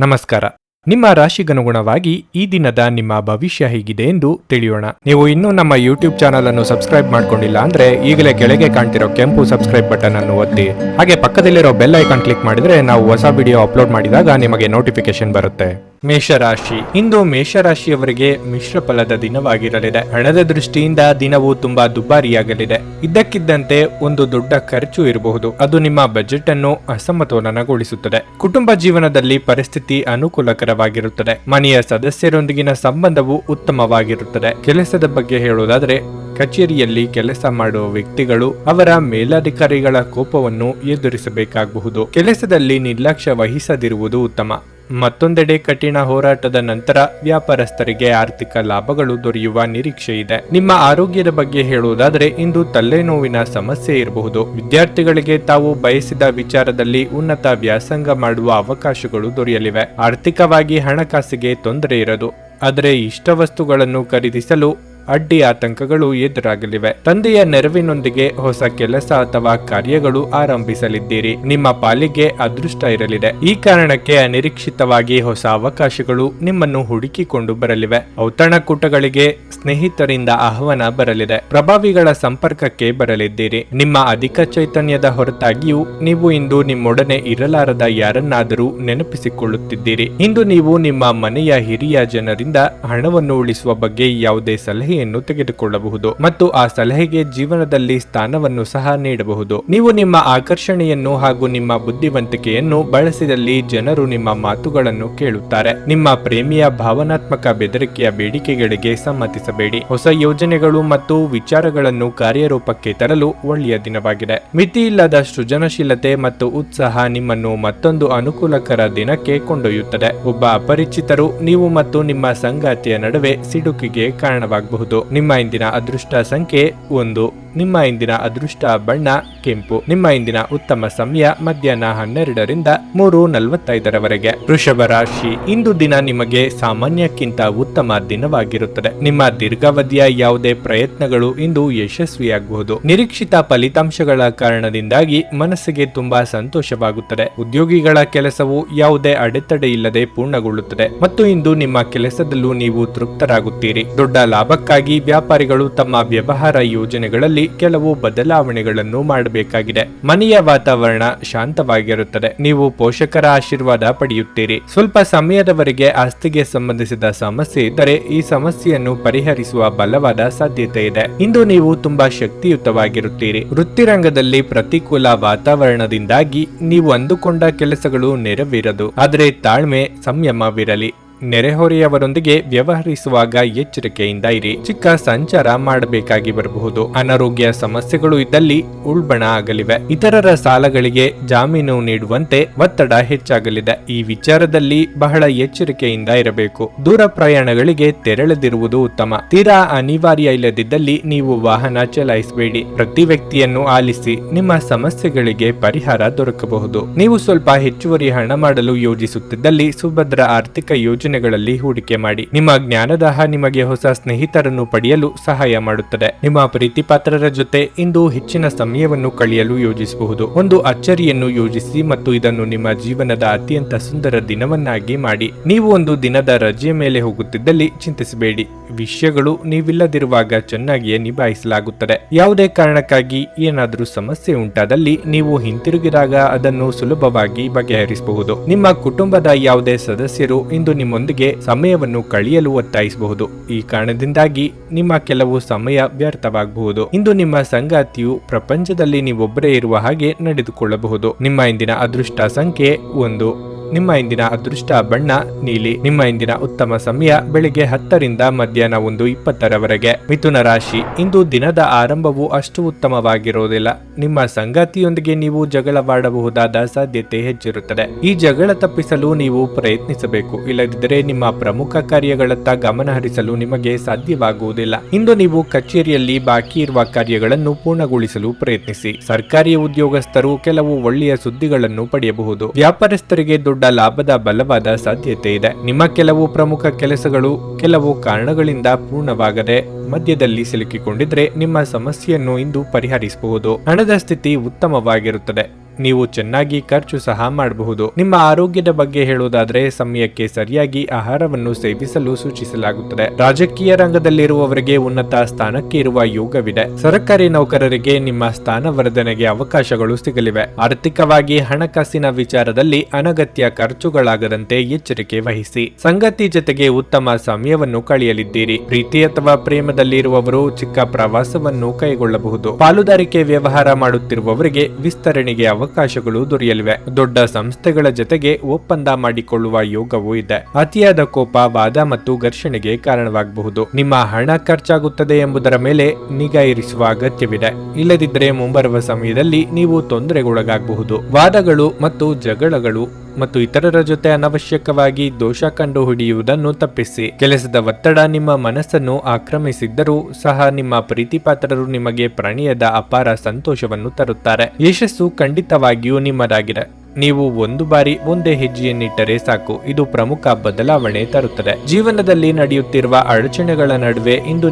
ನಮಸ್ಕಾರ. ನಿಮ್ಮ ರಾಶಿಗನುಗುಣವಾಗಿ ಈ ದಿನದ ನಿಮ್ಮ ಭವಿಷ್ಯ ಹೇಗಿದೆ ಎಂದು ತಿಳಿಯೋಣ. ನೀವು ಇನ್ನೂ ನಮ್ಮ ಯೂಟ್ಯೂಬ್ ಚಾನಲ್ ಅನ್ನು ಸಬ್ಸ್ಕ್ರೈಬ್ ಮಾಡ್ಕೊಂಡಿಲ್ಲ ಅಂದ್ರೆ ಈಗಲೇ ಕೆಳಗೆ ಕಾಣ್ತಿರೋ ಕೆಂಪು ಸಬ್ಸ್ಕ್ರೈಬ್ ಬಟನ್ ಅನ್ನು ಒತ್ತಿ. ಹಾಗೆ ಪಕ್ಕದಲ್ಲಿರೋ ಬೆಲ್ ಐಕಾನ್ ಕ್ಲಿಕ್ ಮಾಡಿದ್ರೆ ನಾವು ಹೊಸ ವಿಡಿಯೋ ಅಪ್ಲೋಡ್ ಮಾಡಿದಾಗ ನಿಮಗೆ ನೋಟಿಫಿಕೇಶನ್ ಬರುತ್ತೆ. ಮೇಷರಾಶಿ. ಇಂದು ಮೇಷರಾಶಿಯವರಿಗೆ ಮಿಶ್ರ ಫಲದ ದಿನವಾಗಿರಲಿದೆ. ಹಣದ ದೃಷ್ಟಿಯಿಂದ ದಿನವು ತುಂಬಾ ದುಬಾರಿಯಾಗಲಿದೆ. ಇದ್ದಕ್ಕಿದ್ದಂತೆ ಒಂದು ದೊಡ್ಡ ಖರ್ಚು ಇರಬಹುದು. ಅದು ನಿಮ್ಮ ಬಜೆಟ್ ಅನ್ನು ಅಸಮತೋಲನಗೊಳಿಸುತ್ತದೆ. ಕುಟುಂಬ ಜೀವನದಲ್ಲಿ ಪರಿಸ್ಥಿತಿ ಅನುಕೂಲಕರವಾಗಿರುತ್ತದೆ. ಮನೆಯ ಸದಸ್ಯರೊಂದಿಗಿನ ಸಂಬಂಧವು ಉತ್ತಮವಾಗಿರುತ್ತದೆ. ಕೆಲಸದ ಬಗ್ಗೆ ಹೇಳುವುದಾದರೆ ಕಚೇರಿಯಲ್ಲಿ ಕೆಲಸ ಮಾಡುವ ವ್ಯಕ್ತಿಗಳು ಅವರ ಮೇಲಧಿಕಾರಿಗಳ ಕೋಪವನ್ನು ಎದುರಿಸಬೇಕಾಗಬಹುದು. ಕೆಲಸದಲ್ಲಿ ನಿರ್ಲಕ್ಷ್ಯ ವಹಿಸದಿರುವುದು ಉತ್ತಮ. ಮತ್ತೊಂದೆಡೆ ಕಠಿಣ ಹೋರಾಟದ ನಂತರ ವ್ಯಾಪಾರಸ್ಥರಿಗೆ ಆರ್ಥಿಕ ಲಾಭಗಳು ದೊರೆಯುವ ನಿರೀಕ್ಷೆ ಇದೆ. ನಿಮ್ಮ ಆರೋಗ್ಯದ ಬಗ್ಗೆ ಹೇಳುವುದಾದರೆ ಇಂದು ತಲೆನೋವಿನ ಸಮಸ್ಯೆ ಇರಬಹುದು. ವಿದ್ಯಾರ್ಥಿಗಳಿಗೆ ತಾವು ಬಯಸಿದ ವಿಚಾರದಲ್ಲಿ ಉನ್ನತ ವ್ಯಾಸಂಗ ಮಾಡುವ ಅವಕಾಶಗಳು ದೊರೆಯಲಿವೆ. ಆರ್ಥಿಕವಾಗಿ ಹಣಕಾಸಿಗೆ ತೊಂದರೆ ಇರದು. ಆದರೆ ಇಷ್ಟ ವಸ್ತುಗಳನ್ನು ಖರೀದಿಸಲು ಅಡ್ಡಿ ಆತಂಕಗಳು ಎದುರಾಗಲಿವೆ. ತಂದೆಯ ನೆರವಿನೊಂದಿಗೆ ಹೊಸ ಕೆಲಸ ಅಥವಾ ಕಾರ್ಯಗಳು ಆರಂಭಿಸಲಿದ್ದೀರಿ. ನಿಮ್ಮ ಪಾಲಿಗೆ ಅದೃಷ್ಟ ಇರಲಿದೆ. ಈ ಕಾರಣಕ್ಕೆ ಅನಿರೀಕ್ಷಿತವಾಗಿ ಹೊಸ ಅವಕಾಶಗಳು ನಿಮ್ಮನ್ನು ಹುಡುಕಿಕೊಂಡು ಬರಲಿವೆ. ಔತಣಕೂಟಗಳಿಗೆ ಸ್ನೇಹಿತರಿಂದ ಆಹ್ವಾನ ಬರಲಿದೆ. ಪ್ರಭಾವಿಗಳ ಸಂಪರ್ಕಕ್ಕೆ ಬರಲಿದ್ದೀರಿ. ನಿಮ್ಮ ಅಧಿಕ ಚೈತನ್ಯದ ಹೊರತಾಗಿಯೂ ನೀವು ಇಂದು ನಿಮ್ಮೊಡನೆ ಇರಲಾರದ ಯಾರನ್ನಾದರೂ ನೆನಪಿಸಿಕೊಳ್ಳುತ್ತಿದ್ದೀರಿ. ಇಂದು ನೀವು ನಿಮ್ಮ ಮನೆಯ ಹಿರಿಯ ಜನರಿಂದ ಹಣವನ್ನು ಉಳಿಸುವ ಬಗ್ಗೆ ಯಾವುದೇ ಸಲಹೆ ತೆಗೆದುಕೊಳ್ಳಬಹುದು ಮತ್ತು ಆ ಸಲಹೆಗೆ ಜೀವನದಲ್ಲಿ ಸ್ಥಾನವನ್ನು ಸಹ ನೀಡಬಹುದು. ನೀವು ನಿಮ್ಮ ಆಕರ್ಷಣೆಯನ್ನು ಹಾಗೂ ನಿಮ್ಮ ಬುದ್ಧಿವಂತಿಕೆಯನ್ನು ಬಳಸಿದಲ್ಲಿ ಜನರು ನಿಮ್ಮ ಮಾತುಗಳನ್ನು ಕೇಳುತ್ತಾರೆ. ನಿಮ್ಮ ಪ್ರೇಮಿಯ ಭಾವನಾತ್ಮಕ ಬೆದರಿಕೆಯ ಬೇಡಿಕೆಗಳಿಗೆ ಸಮ್ಮತಿಸಬೇಡಿ. ಹೊಸ ಯೋಜನೆಗಳು ಮತ್ತು ವಿಚಾರಗಳನ್ನು ಕಾರ್ಯರೂಪಕ್ಕೆ ತರಲು ಒಳ್ಳೆಯ ದಿನವಾಗಿದೆ. ಮಿತಿಯಿಲ್ಲದ ಸೃಜನಶೀಲತೆ ಮತ್ತು ಉತ್ಸಾಹ ನಿಮ್ಮನ್ನು ಮತ್ತೊಂದು ಅನುಕೂಲಕರ ದಿನಕ್ಕೆ ಕೊಂಡೊಯ್ಯುತ್ತದೆ. ಒಬ್ಬ ಅಪರಿಚಿತರು ನೀವು ಮತ್ತು ನಿಮ್ಮ ಸಂಗಾತಿಯ ನಡುವೆ ಸಿಡುಕಿಗೆ ಕಾರಣವಾಗಬಹುದು. ನಿಮ್ಮ ಇಂದಿನ ಅದೃಷ್ಟ ಸಂಖ್ಯೆ 1. ನಿಮ್ಮ ಇಂದಿನ ಅದೃಷ್ಟ ಬಣ್ಣ ಕೆಂಪು. ನಿಮ್ಮ ಇಂದಿನ ಉತ್ತಮ ಸಮಯ ಮಧ್ಯಾಹ್ನ 12ರಿಂದ 3:45 ವೃಷಭ ರಾಶಿ. ಇಂದು ದಿನ ನಿಮಗೆ ಸಾಮಾನ್ಯಕ್ಕಿಂತ ಉತ್ತಮ ದಿನವಾಗಿರುತ್ತದೆ. ನಿಮ್ಮ ದೀರ್ಘಾವಧಿಯ ಯಾವುದೇ ಪ್ರಯತ್ನಗಳು ಇಂದು ಯಶಸ್ವಿಯಾಗಬಹುದು. ನಿರೀಕ್ಷಿತ ಫಲಿತಾಂಶಗಳ ಕಾರಣದಿಂದಾಗಿ ಮನಸ್ಸಿಗೆ ತುಂಬಾ ಸಂತೋಷವಾಗುತ್ತದೆ. ಉದ್ಯೋಗಿಗಳ ಕೆಲಸವು ಯಾವುದೇ ಅಡೆತಡೆ ಇಲ್ಲದೆ ಪೂರ್ಣಗೊಳ್ಳುತ್ತದೆ ಮತ್ತು ಇಂದು ನಿಮ್ಮ ಕೆಲಸದಲ್ಲೂ ನೀವು ತೃಪ್ತರಾಗುತ್ತೀರಿ. ದೊಡ್ಡ ಲಾಭಕ್ಕಾಗಿ ವ್ಯಾಪಾರಿಗಳು ತಮ್ಮ ವ್ಯವಹಾರ ಯೋಜನೆಗಳಲ್ಲಿ ಕೆಲವು ಬದಲಾವಣೆಗಳನ್ನು ಮಾಡಬೇಕಾಗಿದೆ. ಮನೆಯ ವಾತಾವರಣ ಶಾಂತವಾಗಿರುತ್ತದೆ. ನೀವು ಪೋಷಕರ ಆಶೀರ್ವಾದ ಪಡೆಯುತ್ತೀರಿ. ಸ್ವಲ್ಪ ಸಮಯದವರೆಗೆ ಆಸ್ತಿಗೆ ಸಂಬಂಧಿಸಿದ ಸಮಸ್ಯೆ ಇದ್ದರೆ ಈ ಸಮಸ್ಯೆಯನ್ನು ಪರಿಹರಿಸುವ ಬಲವಾದ ಸಾಧ್ಯತೆ ಇದೆ. ಇಂದು ನೀವು ತುಂಬಾ ಶಕ್ತಿಯುತವಾಗಿರುತ್ತೀರಿ. ವೃತ್ತಿರಂಗದಲ್ಲಿ ಪ್ರತಿಕೂಲ ವಾತಾವರಣದಿಂದಾಗಿ ನೀವು ಅಂದುಕೊಂಡ ಕೆಲಸಗಳು ನೆರವೇರದು. ಆದರೆ ತಾಳ್ಮೆ ಸಂಯಮವಿರಲಿ. ನೆರೆಹೊರೆಯವರೊಂದಿಗೆ ವ್ಯವಹರಿಸುವಾಗ ಎಚ್ಚರಿಕೆಯಿಂದ ಇರಿ. ಚಿಕ್ಕ ಸಂಚಾರ ಮಾಡಬೇಕಾಗಿ ಬರಬಹುದು. ಅನಾರೋಗ್ಯ ಸಮಸ್ಯೆಗಳು ಇದ್ದಲ್ಲಿ ಉಲ್ಬಣ ಆಗಲಿವೆ. ಇತರರ ಸಾಲಗಳಿಗೆ ಜಾಮೀನು ನೀಡುವಂತೆ ಒತ್ತಡ ಹೆಚ್ಚಾಗಲಿದೆ. ಈ ವಿಚಾರದಲ್ಲಿ ಬಹಳ ಎಚ್ಚರಿಕೆಯಿಂದ ಇರಬೇಕು. ದೂರ ಪ್ರಯಾಣಗಳಿಗೆ ತೆರಳದಿರುವುದು ಉತ್ತಮ. ತೀರಾ ಅನಿವಾರ್ಯ ಇಲ್ಲದಿದ್ದಲ್ಲಿ ನೀವು ವಾಹನ ಚಲಾಯಿಸಬೇಡಿ. ಪ್ರತಿ ವ್ಯಕ್ತಿಯನ್ನು ಆಲಿಸಿ. ನಿಮ್ಮ ಸಮಸ್ಯೆಗಳಿಗೆ ಪರಿಹಾರ ದೊರಕಬಹುದು. ನೀವು ಸ್ವಲ್ಪ ಹೆಚ್ಚುವರಿ ಹಣ ಮಾಡಲು ಯೋಜಿಸುತ್ತಿದ್ದಲ್ಲಿ ಸುಭದ್ರ ಆರ್ಥಿಕ ಯೋಜನೆಗಳಲ್ಲಿ ಹೂಡಿಕೆ ಮಾಡಿ. ನಿಮ್ಮ ಜ್ಞಾನದಾಹ ನಿಮಗೆ ಹೊಸ ಸ್ನೇಹಿತರನ್ನು ಪಡೆಯಲು ಸಹಾಯ ಮಾಡುತ್ತದೆ. ನಿಮ್ಮ ಪ್ರೀತಿಪಾತ್ರರ ಜೊತೆ ಇಂದು ಹೆಚ್ಚಿನ ಸಮಯವನ್ನು ಕಳೆಯಲು ಯೋಜಿಸಬಹುದು. ಒಂದು ಅಚ್ಚರಿಯನ್ನು ಯೋಜಿಸಿ ಮತ್ತು ಇದನ್ನು ನಿಮ್ಮ ಜೀವನದ ಅತ್ಯಂತ ಸುಂದರ ದಿನವನ್ನಾಗಿ ಮಾಡಿ. ನೀವು ಒಂದು ದಿನದ ರಜೆಯ ಮೇಲೆ ಹೋಗುತ್ತಿದ್ದಲ್ಲಿ ಚಿಂತಿಸಬೇಡಿ. ವಿಷಯಗಳು ನೀವಿಲ್ಲದಿರುವಾಗ ಚೆನ್ನಾಗಿಯೇ ನಿಭಾಯಿಸಲಾಗುತ್ತದೆ. ಯಾವುದೇ ಕಾರಣಕ್ಕಾಗಿ ಏನಾದರೂ ಸಮಸ್ಯೆ ಉಂಟಾದಲ್ಲಿ ನೀವು ಹಿಂತಿರುಗಿದಾಗ ಅದನ್ನು ಸುಲಭವಾಗಿ ಬಗೆಹರಿಸಬಹುದು. ನಿಮ್ಮ ಕುಟುಂಬದ ಯಾವುದೇ ಸದಸ್ಯರು ಇಂದು ನಿಮ್ಮೊಂದಿಗೆ ಸಮಯವನ್ನು ಕಳೆಯಲು ಒತ್ತಾಯಿಸಬಹುದು. ಈ ಕಾರಣದಿಂದಾಗಿ ನಿಮ್ಮ ಕೆಲವು ಸಮಯ ವ್ಯರ್ಥವಾಗಬಹುದು. ಇಂದು ನಿಮ್ಮ ಸಂಗಾತಿಯು ಪ್ರಪಂಚದಲ್ಲಿ ನೀವೊಬ್ಬರೇ ಇರುವ ಹಾಗೆ ನಡೆದುಕೊಳ್ಳಬಹುದು. ನಿಮ್ಮ ಇಂದಿನ ಅದೃಷ್ಟ ಸಂಖ್ಯೆ 1. ನಿಮ್ಮ ಇಂದಿನ ಅದೃಷ್ಟ ಬಣ್ಣ ನೀಲಿ. ನಿಮ್ಮ ಇಂದಿನ ಉತ್ತಮ ಸಮಯ ಬೆಳಿಗ್ಗೆ 10ರಿಂದ ಮಧ್ಯಾಹ್ನ 1:20 ಮಿಥುನ ರಾಶಿ. ಇಂದು ದಿನದ ಆರಂಭವು ಅಷ್ಟು ಉತ್ತಮವಾಗಿರುವುದಿಲ್ಲ. ನಿಮ್ಮ ಸಂಗಾತಿಯೊಂದಿಗೆ ನೀವು ಜಗಳವಾಡಬಹುದಾದ ಸಾಧ್ಯತೆ ಹೆಚ್ಚಿರುತ್ತದೆ. ಈ ಜಗಳ ತಪ್ಪಿಸಲು ನೀವು ಪ್ರಯತ್ನಿಸಬೇಕು. ಇಲ್ಲದಿದ್ದರೆ ನಿಮ್ಮ ಪ್ರಮುಖ ಕಾರ್ಯಗಳತ್ತ ಗಮನ ಹರಿಸಲು ನಿಮಗೆ ಸಾಧ್ಯವಾಗುವುದಿಲ್ಲ. ಇಂದು ನೀವು ಕಚೇರಿಯಲ್ಲಿ ಬಾಕಿ ಇರುವ ಕಾರ್ಯಗಳನ್ನು ಪೂರ್ಣಗೊಳಿಸಲು ಪ್ರಯತ್ನಿಸಿ. ಸರ್ಕಾರಿ ಉದ್ಯೋಗಸ್ಥರು ಕೆಲವು ಒಳ್ಳೆಯ ಸುದ್ದಿಗಳನ್ನು ಪಡೆಯಬಹುದು. ವ್ಯಾಪಾರಸ್ಥರಿಗೆ ದೊಡ್ಡ ಲಾಭದ ಬಲವಾದ ಸಾಧ್ಯತೆ ಇದೆ. ನಿಮ್ಮ ಕೆಲವು ಪ್ರಮುಖ ಕೆಲಸಗಳು ಕೆಲವು ಕಾರಣಗಳಿಂದ ಪೂರ್ಣವಾಗದೆ ಮಧ್ಯದಲ್ಲಿ ಸಿಲುಕಿಕೊಂಡಿದ್ರೆ ನಿಮ್ಮ ಸಮಸ್ಯೆಯನ್ನು ಇಂದು ಪರಿಹರಿಸಬಹುದು. ಹಣದ ಸ್ಥಿತಿ ಉತ್ತಮವಾಗಿರುತ್ತದೆ. ನೀವು ಚೆನ್ನಾಗಿ ಖರ್ಚು ಸಹ ಮಾಡಬಹುದು. ನಿಮ್ಮ ಆರೋಗ್ಯದ ಬಗ್ಗೆ ಹೇಳುವುದಾದ್ರೆ ಸಮಯಕ್ಕೆ ಸರಿಯಾಗಿ ಆಹಾರವನ್ನು ಸೇವಿಸಲು ಸೂಚಿಸಲಾಗುತ್ತದೆ. ರಾಜಕೀಯ ರಂಗದಲ್ಲಿರುವವರಿಗೆ ಉನ್ನತ ಸ್ಥಾನಕ್ಕೆ ಇರುವ ಯೋಗವಿದೆ. ಸರ್ಕಾರಿ ನೌಕರರಿಗೆ ನಿಮ್ಮ ಸ್ಥಾನವರ್ಧನೆಗೆ ಅವಕಾಶಗಳು ಸಿಗಲಿವೆ. ಆರ್ಥಿಕವಾಗಿ ಹಣಕಾಸಿನ ವಿಚಾರದಲ್ಲಿ ಅನಗತ್ಯ ಖರ್ಚುಗಳಾಗದಂತೆ ಎಚ್ಚರಿಕೆ ವಹಿಸಿ. ಸಂಗಾತಿ ಜೊತೆಗೆ ಉತ್ತಮ ಸಮಯವನ್ನು ಕಳೆಯಲಿದ್ದೀರಿ. ಪ್ರೀತಿ ಅಥವಾ ಪ್ರೇಮದಲ್ಲಿರುವವರು ಚಿಕ್ಕ ಪ್ರವಾಸವನ್ನು ಕೈಗೊಳ್ಳಬಹುದು. ಪಾಲುದಾರಿಕೆ ವ್ಯವಹಾರ ಮಾಡುತ್ತಿರುವವರಿಗೆ ವಿಸ್ತರಣೆಗೆ ಅವಕಾಶಗಳು ದೊರೆಯಲಿವೆ. ದೊಡ್ಡ ಸಂಸ್ಥೆಗಳ ಜೊತೆಗೆ ಒಪ್ಪಂದ ಮಾಡಿಕೊಳ್ಳುವ ಯೋಗವೂ ಇದೆ. ಅತಿಯಾದ ಕೋಪ, ವಾದ ಮತ್ತು ಘರ್ಷಣೆಗೆ ಕಾರಣವಾಗಬಹುದು. ನಿಮ್ಮ ಹಣ ಖರ್ಚಾಗುತ್ತದೆ ಎಂಬುದರ ಮೇಲೆ ನಿಗಾ ಇರಿಸುವ ಅಗತ್ಯವಿದೆ. ಇಲ್ಲದಿದ್ದರೆ ಮುಂಬರುವ ಸಮಯದಲ್ಲಿ ನೀವು ತೊಂದರೆಗೊಳಗಾಗಬಹುದು. ವಾದಗಳು ಮತ್ತು ಜಗಳಗಳು ಮತ್ತು ಇತರರ ಜೊತೆ ಅನವಶ್ಯಕವಾಗಿ ದೋಷ ಕಂಡು ಹಿಡಿಯುವುದನ್ನು ತಪ್ಪಿಸಿ. ಕೆಲಸದ ಒತ್ತಡ ನಿಮ್ಮ ಮನಸ್ಸನ್ನು ಆಕ್ರಮಿಸಿದ್ದರೂ ಸಹ ನಿಮ್ಮ ಪ್ರೀತಿಪಾತ್ರರು ನಿಮಗೆ ಪ್ರಣಯದ ಅಪಾರ ಸಂತೋಷವನ್ನು ತರುತ್ತಾರೆ. ಯಶಸ್ಸು ಖಂಡಿತವಾಗಿಯೂ ನಿಮ್ಮದಾಗಿದೆ. ನೀವು ಒಂದು ಬಾರಿ ಒಂದೇ ಹೆಜ್ಜೆಯನ್ನಿಟ್ಟರೆ ಸಾಕು, ಇದು ಪ್ರಮುಖ ಬದಲಾವಣೆ ತರುತ್ತದೆ. ಜೀವನದಲ್ಲಿ ನಡೆಯುತ್ತಿರುವ ಅಡಚಣೆಗಳ ನಡುವೆ ಇಂದು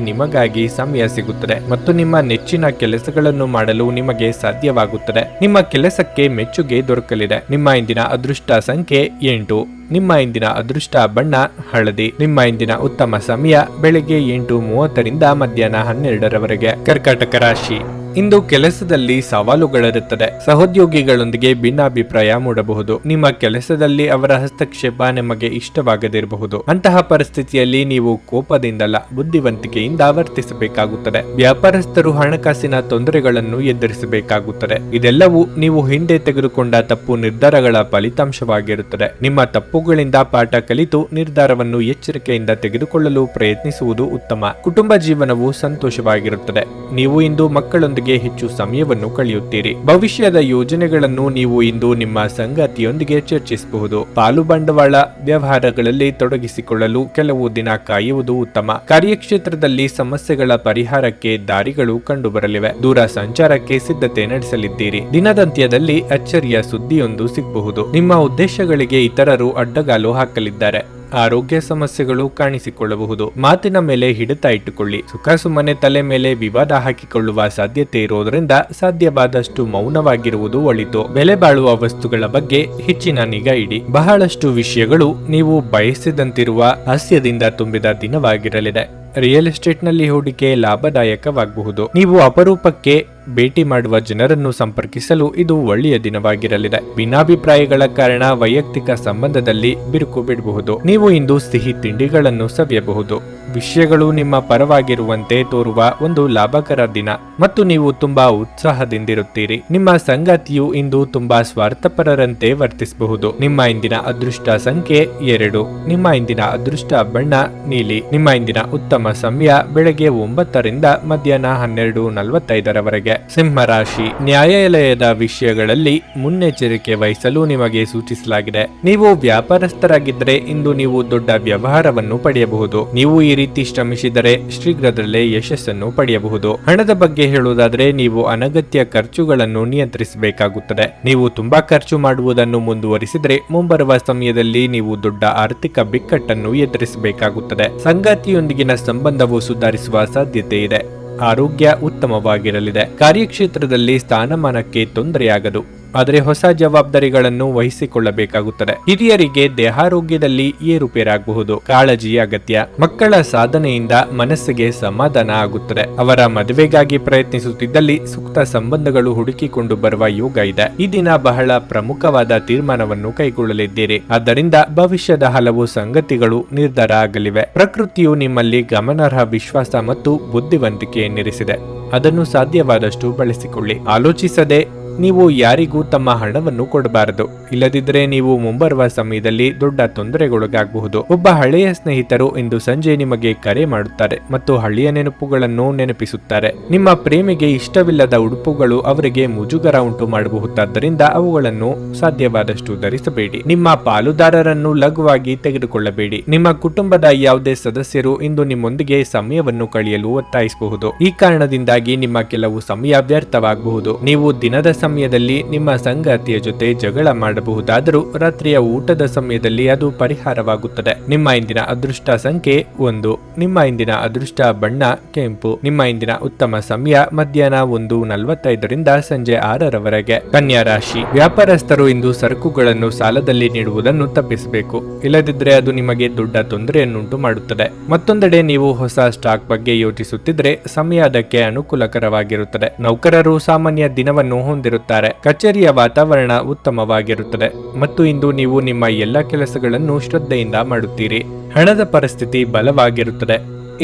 ನಿಮಗಾಗಿ ಸಮಯ ಸಿಗುತ್ತದೆ ಮತ್ತು ನಿಮ್ಮ ನೆಚ್ಚಿನ ಕೆಲಸಗಳನ್ನು ಮಾಡಲು ನಿಮಗೆ ಸಾಧ್ಯವಾಗುತ್ತದೆ. ನಿಮ್ಮ ಕೆಲಸಕ್ಕೆ ಮೆಚ್ಚುಗೆ ದೊರಕಲಿದೆ. ನಿಮ್ಮ ಇಂದಿನ ಅದೃಷ್ಟ ಸಂಖ್ಯೆ 8. ನಿಮ್ಮ ಇಂದಿನ ಅದೃಷ್ಟ ಬಣ್ಣ ಹಳದಿ. ನಿಮ್ಮ ಇಂದಿನ ಉತ್ತಮ ಸಮಯ ಬೆಳಗ್ಗೆ 8:30 ಮಧ್ಯಾಹ್ನ 12ರವರೆಗೆ. ಕರ್ಕಾಟಕ ರಾಶಿ. ಇಂದು ಕೆಲಸದಲ್ಲಿ ಸವಾಲುಗಳಿರುತ್ತದೆ. ಸಹೋದ್ಯೋಗಿಗಳೊಂದಿಗೆ ಭಿನ್ನಾಭಿಪ್ರಾಯ ಮೂಡಬಹುದು. ನಿಮ್ಮ ಕೆಲಸದಲ್ಲಿ ಅವರ ಹಸ್ತಕ್ಷೇಪ ನಿಮಗೆ ಇಷ್ಟವಾಗದಿರಬಹುದು. ಅಂತಹ ಪರಿಸ್ಥಿತಿಯಲ್ಲಿ ನೀವು ಕೋಪದಿಂದಲ್ಲ, ಬುದ್ಧಿವಂತಿಕೆಯಿಂದ ವರ್ತಿಸಬೇಕಾಗುತ್ತದೆ. ವ್ಯಾಪಾರಸ್ಥರು ಹಣಕಾಸಿನ ತೊಂದರೆಗಳನ್ನು ಎದುರಿಸಬೇಕಾಗುತ್ತದೆ. ಇದೆಲ್ಲವೂ ನೀವು ಹಿಂದೆ ತೆಗೆದುಕೊಂಡ ತಪ್ಪು ನಿರ್ಧಾರಗಳ ಫಲಿತಾಂಶವಾಗಿರುತ್ತದೆ. ನಿಮ್ಮ ತಪ್ಪುಗಳಿಂದ ಪಾಠ ಕಲಿತು ನಿರ್ಧಾರವನ್ನು ಎಚ್ಚರಿಕೆಯಿಂದ ತೆಗೆದುಕೊಳ್ಳಲು ಪ್ರಯತ್ನಿಸುವುದು ಉತ್ತಮ. ಕುಟುಂಬ ಜೀವನವು ಸಂತೋಷವಾಗಿರುತ್ತದೆ. ನೀವು ಇಂದು ಮಕ್ಕಳೊಂದಿಗೆ ಹೆಚ್ಚು ಸಮಯವನ್ನು ಕಳೆಯುತ್ತೀರಿ. ಭವಿಷ್ಯದ ಯೋಜನೆಗಳನ್ನು ನೀವು ಇಂದು ನಿಮ್ಮ ಸಂಗಾತಿಯೊಂದಿಗೆ ಚರ್ಚಿಸಬಹುದು. ಪಾಲು ಬಂಡವಾಳ ವ್ಯವಹಾರಗಳಲ್ಲಿ ತೊಡಗಿಸಿಕೊಳ್ಳಲು ಕೆಲವು ದಿನ ಕಾಯುವುದು ಉತ್ತಮ. ಕಾರ್ಯಕ್ಷೇತ್ರದಲ್ಲಿ ಸಮಸ್ಯೆಗಳ ಪರಿಹಾರಕ್ಕೆ ದಾರಿಗಳು ಕಂಡುಬರಲಿವೆ. ದೂರ ಸಂಚಾರಕ್ಕೆ ಸಿದ್ಧತೆ ನಡೆಸಲಿದ್ದೀರಿ. ದಿನದಂತ್ಯದಲ್ಲಿ ಅಚ್ಚರಿಯ ಸುದ್ದಿಯೊಂದು ಸಿಗಬಹುದು. ನಿಮ್ಮ ಉದ್ದೇಶಗಳಿಗೆ ಇತರರು ಅಡ್ಡಗಾಲು ಹಾಕಲಿದ್ದಾರೆ. ಆರೋಗ್ಯ ಸಮಸ್ಯೆಗಳು ಕಾಣಿಸಿಕೊಳ್ಳಬಹುದು. ಮಾತಿನ ಮೇಲೆ ಹಿಡಿತ ಇಟ್ಟುಕೊಳ್ಳಿ. ಸುಖ ಸುಮ್ಮನೆ ತಲೆ ಮೇಲೆ ವಿವಾದ ಹಾಕಿಕೊಳ್ಳುವ ಸಾಧ್ಯತೆ ಇರುವುದರಿಂದ ಸಾಧ್ಯವಾದಷ್ಟು ಮೌನವಾಗಿರುವುದು ಒಳಿತು. ಬೆಲೆ ಬಾಳುವ ವಸ್ತುಗಳ ಬಗ್ಗೆ ಹೆಚ್ಚಿನ ನಿಗಾ ಇಡಿ. ಬಹಳಷ್ಟು ವಿಷಯಗಳು ನೀವು ಬಯಸಿದಂತಿರುವ ಹಾಸ್ಯದಿಂದ ತುಂಬಿದ ದಿನವಾಗಿರಲಿದೆ. ರಿಯಲ್ ಎಸ್ಟೇಟ್ ನಲ್ಲಿ ಹೂಡಿಕೆ ಲಾಭದಾಯಕವಾಗಬಹುದು. ನೀವು ಅಪರೂಪಕ್ಕೆ ಭೇಟಿ ಮಾಡುವ ಜನರನ್ನು ಸಂಪರ್ಕಿಸಲು ಇದು ಒಳ್ಳೆಯ ದಿನವಾಗಿರಲಿದೆ. ಭಿನ್ನಾಭಿಪ್ರಾಯಗಳ ಕಾರಣ ವೈಯಕ್ತಿಕ ಸಂಬಂಧದಲ್ಲಿ ಬಿರುಕು ಬಿಡಬಹುದು. ನೀವು ಇಂದು ಸಿಹಿ ತಿಂಡಿಗಳನ್ನು ಸವಿಯಬಹುದು. ವಿಷಯಗಳು ನಿಮ್ಮ ಪರವಾಗಿರುವಂತೆ ತೋರುವ ಒಂದು ಲಾಭಕರ ದಿನ ಮತ್ತು ನೀವು ತುಂಬಾ ಉತ್ಸಾಹದಿಂದಿರುತ್ತೀರಿ. ನಿಮ್ಮ ಸಂಗಾತಿಯು ಇಂದು ತುಂಬಾ ಸ್ವಾರ್ಥಪರರಂತೆ ವರ್ತಿಸಬಹುದು. ನಿಮ್ಮ ಇಂದಿನ ಅದೃಷ್ಟ ಸಂಖ್ಯೆ 2. ನಿಮ್ಮ ಇಂದಿನ ಅದೃಷ್ಟ ಬಣ್ಣ ನೀಲಿ. ನಿಮ್ಮ ಇಂದಿನ ಉತ್ತಮ ಸಮಯ ಬೆಳಗ್ಗೆ 9 ಮಧ್ಯಾಹ್ನ 12:45ರವರೆಗೆ. ಸಿಂಹ ರಾಶಿ. ನ್ಯಾಯಾಲಯದ ವಿಷಯಗಳಲ್ಲಿ ಮುನ್ನೆಚ್ಚರಿಕೆ ವಹಿಸಲು ನಿಮಗೆ ಸೂಚಿಸಲಾಗಿದೆ. ನೀವು ವ್ಯಾಪಾರಸ್ಥರಾಗಿದ್ದರೆ ಇಂದು ನೀವು ದೊಡ್ಡ ವ್ಯವಹಾರವನ್ನು ಪಡೆಯಬಹುದು. ನೀವು ಈ ರೀತಿ ಶ್ರಮಿಸಿದರೆ ಶೀಘ್ರದಲ್ಲೇ ಯಶಸ್ಸನ್ನು ಪಡೆಯಬಹುದು. ಹಣದ ಬಗ್ಗೆ ಹೇಳುವುದಾದರೆ ನೀವು ಅನಗತ್ಯ ಖರ್ಚುಗಳನ್ನು ನಿಯಂತ್ರಿಸಬೇಕಾಗುತ್ತದೆ. ನೀವು ತುಂಬಾ ಖರ್ಚು ಮಾಡುವುದನ್ನು ಮುಂದುವರಿಸಿದರೆ ಮುಂಬರುವ ಸಮಯದಲ್ಲಿ ನೀವು ದೊಡ್ಡ ಆರ್ಥಿಕ ಬಿಕ್ಕಟ್ಟನ್ನು ಎದುರಿಸಬೇಕಾಗುತ್ತದೆ. ಸಂಗಾತಿಯೊಂದಿಗಿನ ಸಂಬಂಧವು ಸುಧಾರಿಸುವ ಸಾಧ್ಯತೆ ಇದೆ. ಆರೋಗ್ಯ ಉತ್ತಮವಾಗಿರಲಿದೆ. ಕಾರ್ಯಕ್ಷೇತ್ರದಲ್ಲಿ ಸ್ಥಾನಮಾನಕ್ಕೆ ತೊಂದರೆಯಾಗದು. ಆದರೆ ಹೊಸ ಜವಾಬ್ದಾರಿಗಳನ್ನು ವಹಿಸಿಕೊಳ್ಳಬೇಕಾಗುತ್ತದೆ. ಹಿರಿಯರಿಗೆ ದೇಹಾರೋಗ್ಯದಲ್ಲಿ ಏರುಪೇರಾಗಬಹುದು. ಕಾಳಜಿ ಅಗತ್ಯ. ಮಕ್ಕಳ ಸಾಧನೆಯಿಂದ ಮನಸ್ಸಿಗೆ ಸಮಾಧಾನ ಆಗುತ್ತದೆ. ಅವರ ಮದುವೆಗಾಗಿ ಪ್ರಯತ್ನಿಸುತ್ತಿದ್ದಲ್ಲಿ ಸೂಕ್ತ ಸಂಬಂಧಗಳು ಹುಡುಕಿಕೊಂಡು ಬರುವ ಯೋಗ ಇದೆ. ಈ ದಿನ ಬಹಳ ಪ್ರಮುಖವಾದ ತೀರ್ಮಾನವನ್ನು ಕೈಗೊಳ್ಳಲಿದ್ದೀರಿ. ಆದ್ದರಿಂದ ಭವಿಷ್ಯದ ಹಲವು ಸಂಗತಿಗಳು ನಿರ್ಧಾರ ಆಗಲಿವೆ. ಪ್ರಕೃತಿಯು ನಿಮ್ಮಲ್ಲಿ ಗಮನಾರ್ಹ ವಿಶ್ವಾಸ ಮತ್ತು ಬುದ್ಧಿವಂತಿಕೆಯನ್ನಿರಿಸಿದೆ. ಅದನ್ನು ಸಾಧ್ಯವಾದಷ್ಟು ಬಳಸಿಕೊಳ್ಳಿ. ಆಲೋಚಿಸದೆ ನೀವು ಯಾರಿಗೂ ತಮ್ಮ ಹಣವನ್ನು ಕೊಡಬಾರದು. ಇಲ್ಲದಿದ್ದರೆ ನೀವು ಮುಂಬರುವ ಸಮಯದಲ್ಲಿ ದೊಡ್ಡ ತೊಂದರೆಗೊಳಗಾಗಬಹುದು. ಒಬ್ಬ ಹಳೆಯ ಸ್ನೇಹಿತರು ಇಂದು ಸಂಜೆ ನಿಮಗೆ ಕರೆ ಮಾಡುತ್ತಾರೆ ಮತ್ತು ಹಳೆಯ ನೆನಪುಗಳನ್ನು ನೆನಪಿಸುತ್ತಾರೆ. ನಿಮ್ಮ ಪ್ರೇಮಿಗೆ ಇಷ್ಟವಿಲ್ಲದ ಉಡುಪುಗಳು ಅವರಿಗೆ ಮುಜುಗರ ಉಂಟು ಮಾಡಬಹುದಾದ್ದರಿಂದ ಅವುಗಳನ್ನು ಸಾಧ್ಯವಾದಷ್ಟು ಧರಿಸಬೇಡಿ. ನಿಮ್ಮ ಪಾಲುದಾರರನ್ನು ಲಘುವಾಗಿ ತೆಗೆದುಕೊಳ್ಳಬೇಡಿ. ನಿಮ್ಮ ಕುಟುಂಬದ ಯಾವುದೇ ಸದಸ್ಯರು ಇಂದು ನಿಮ್ಮೊಂದಿಗೆ ಸಮಯವನ್ನು ಕಳೆಯಲು ಒತ್ತಾಯಿಸಬಹುದು. ಈ ಕಾರಣದಿಂದಾಗಿ ನಿಮ್ಮ ಕೆಲವು ಸಮಯ ವ್ಯರ್ಥವಾಗಬಹುದು. ನೀವು ದಿನದ ಸಮಯದಲ್ಲಿ ನಿಮ್ಮ ಸಂಗಾತಿಯ ಜೊತೆ ಜಗಳ ಮಾಡಬಹುದಾದರೂ ರಾತ್ರಿಯ ಊಟದ ಸಮಯದಲ್ಲಿ ಅದು ಪರಿಹಾರವಾಗುತ್ತದೆ. ನಿಮ್ಮ ಇಂದಿನ ಅದೃಷ್ಟ ಸಂಖ್ಯೆ 1. ನಿಮ್ಮ ಇಂದಿನ ಅದೃಷ್ಟ ಬಣ್ಣ ಕೆಂಪು. ನಿಮ್ಮ ಇಂದಿನ ಉತ್ತಮ ಸಮಯ ಮಧ್ಯಾಹ್ನ 1:45 ಸಂಜೆ 6ರವರೆಗೆ. ಕನ್ಯಾ ರಾಶಿ, ವ್ಯಾಪಾರಸ್ಥರು ಇಂದು ಸರಕುಗಳನ್ನು ಸಾಲದಲ್ಲಿ ನೀಡುವುದನ್ನು ತಪ್ಪಿಸಬೇಕು. ಇಲ್ಲದಿದ್ದರೆ ಅದು ನಿಮಗೆ ದೊಡ್ಡ ತೊಂದರೆಯನ್ನುಂಟು ಮಾಡುತ್ತದೆ. ಮತ್ತೊಂದೆಡೆ ನೀವು ಹೊಸ ಸ್ಟಾಕ್ ಬಗ್ಗೆ ಯೋಚಿಸುತ್ತಿದ್ರೆ ಸಮಯ ಅದಕ್ಕೆ ಅನುಕೂಲಕರವಾಗಿರುತ್ತದೆ. ನೌಕರರು ಸಾಮಾನ್ಯ ದಿನವನ್ನು ಹೊಂದಿರುತ್ತಾರೆ. ಕಚೇರಿಯ ವಾತಾವರಣ ಉತ್ತಮವಾಗಿರುತ್ತದೆ ಮತ್ತು ಇಂದು ನೀವು ನಿಮ್ಮ ಎಲ್ಲ ಕೆಲಸಗಳನ್ನು ಶ್ರದ್ಧೆಯಿಂದ ಮಾಡುತ್ತೀರಿ. ಹಣದ ಪರಿಸ್ಥಿತಿ ಬಲವಾಗಿರುತ್ತದೆ.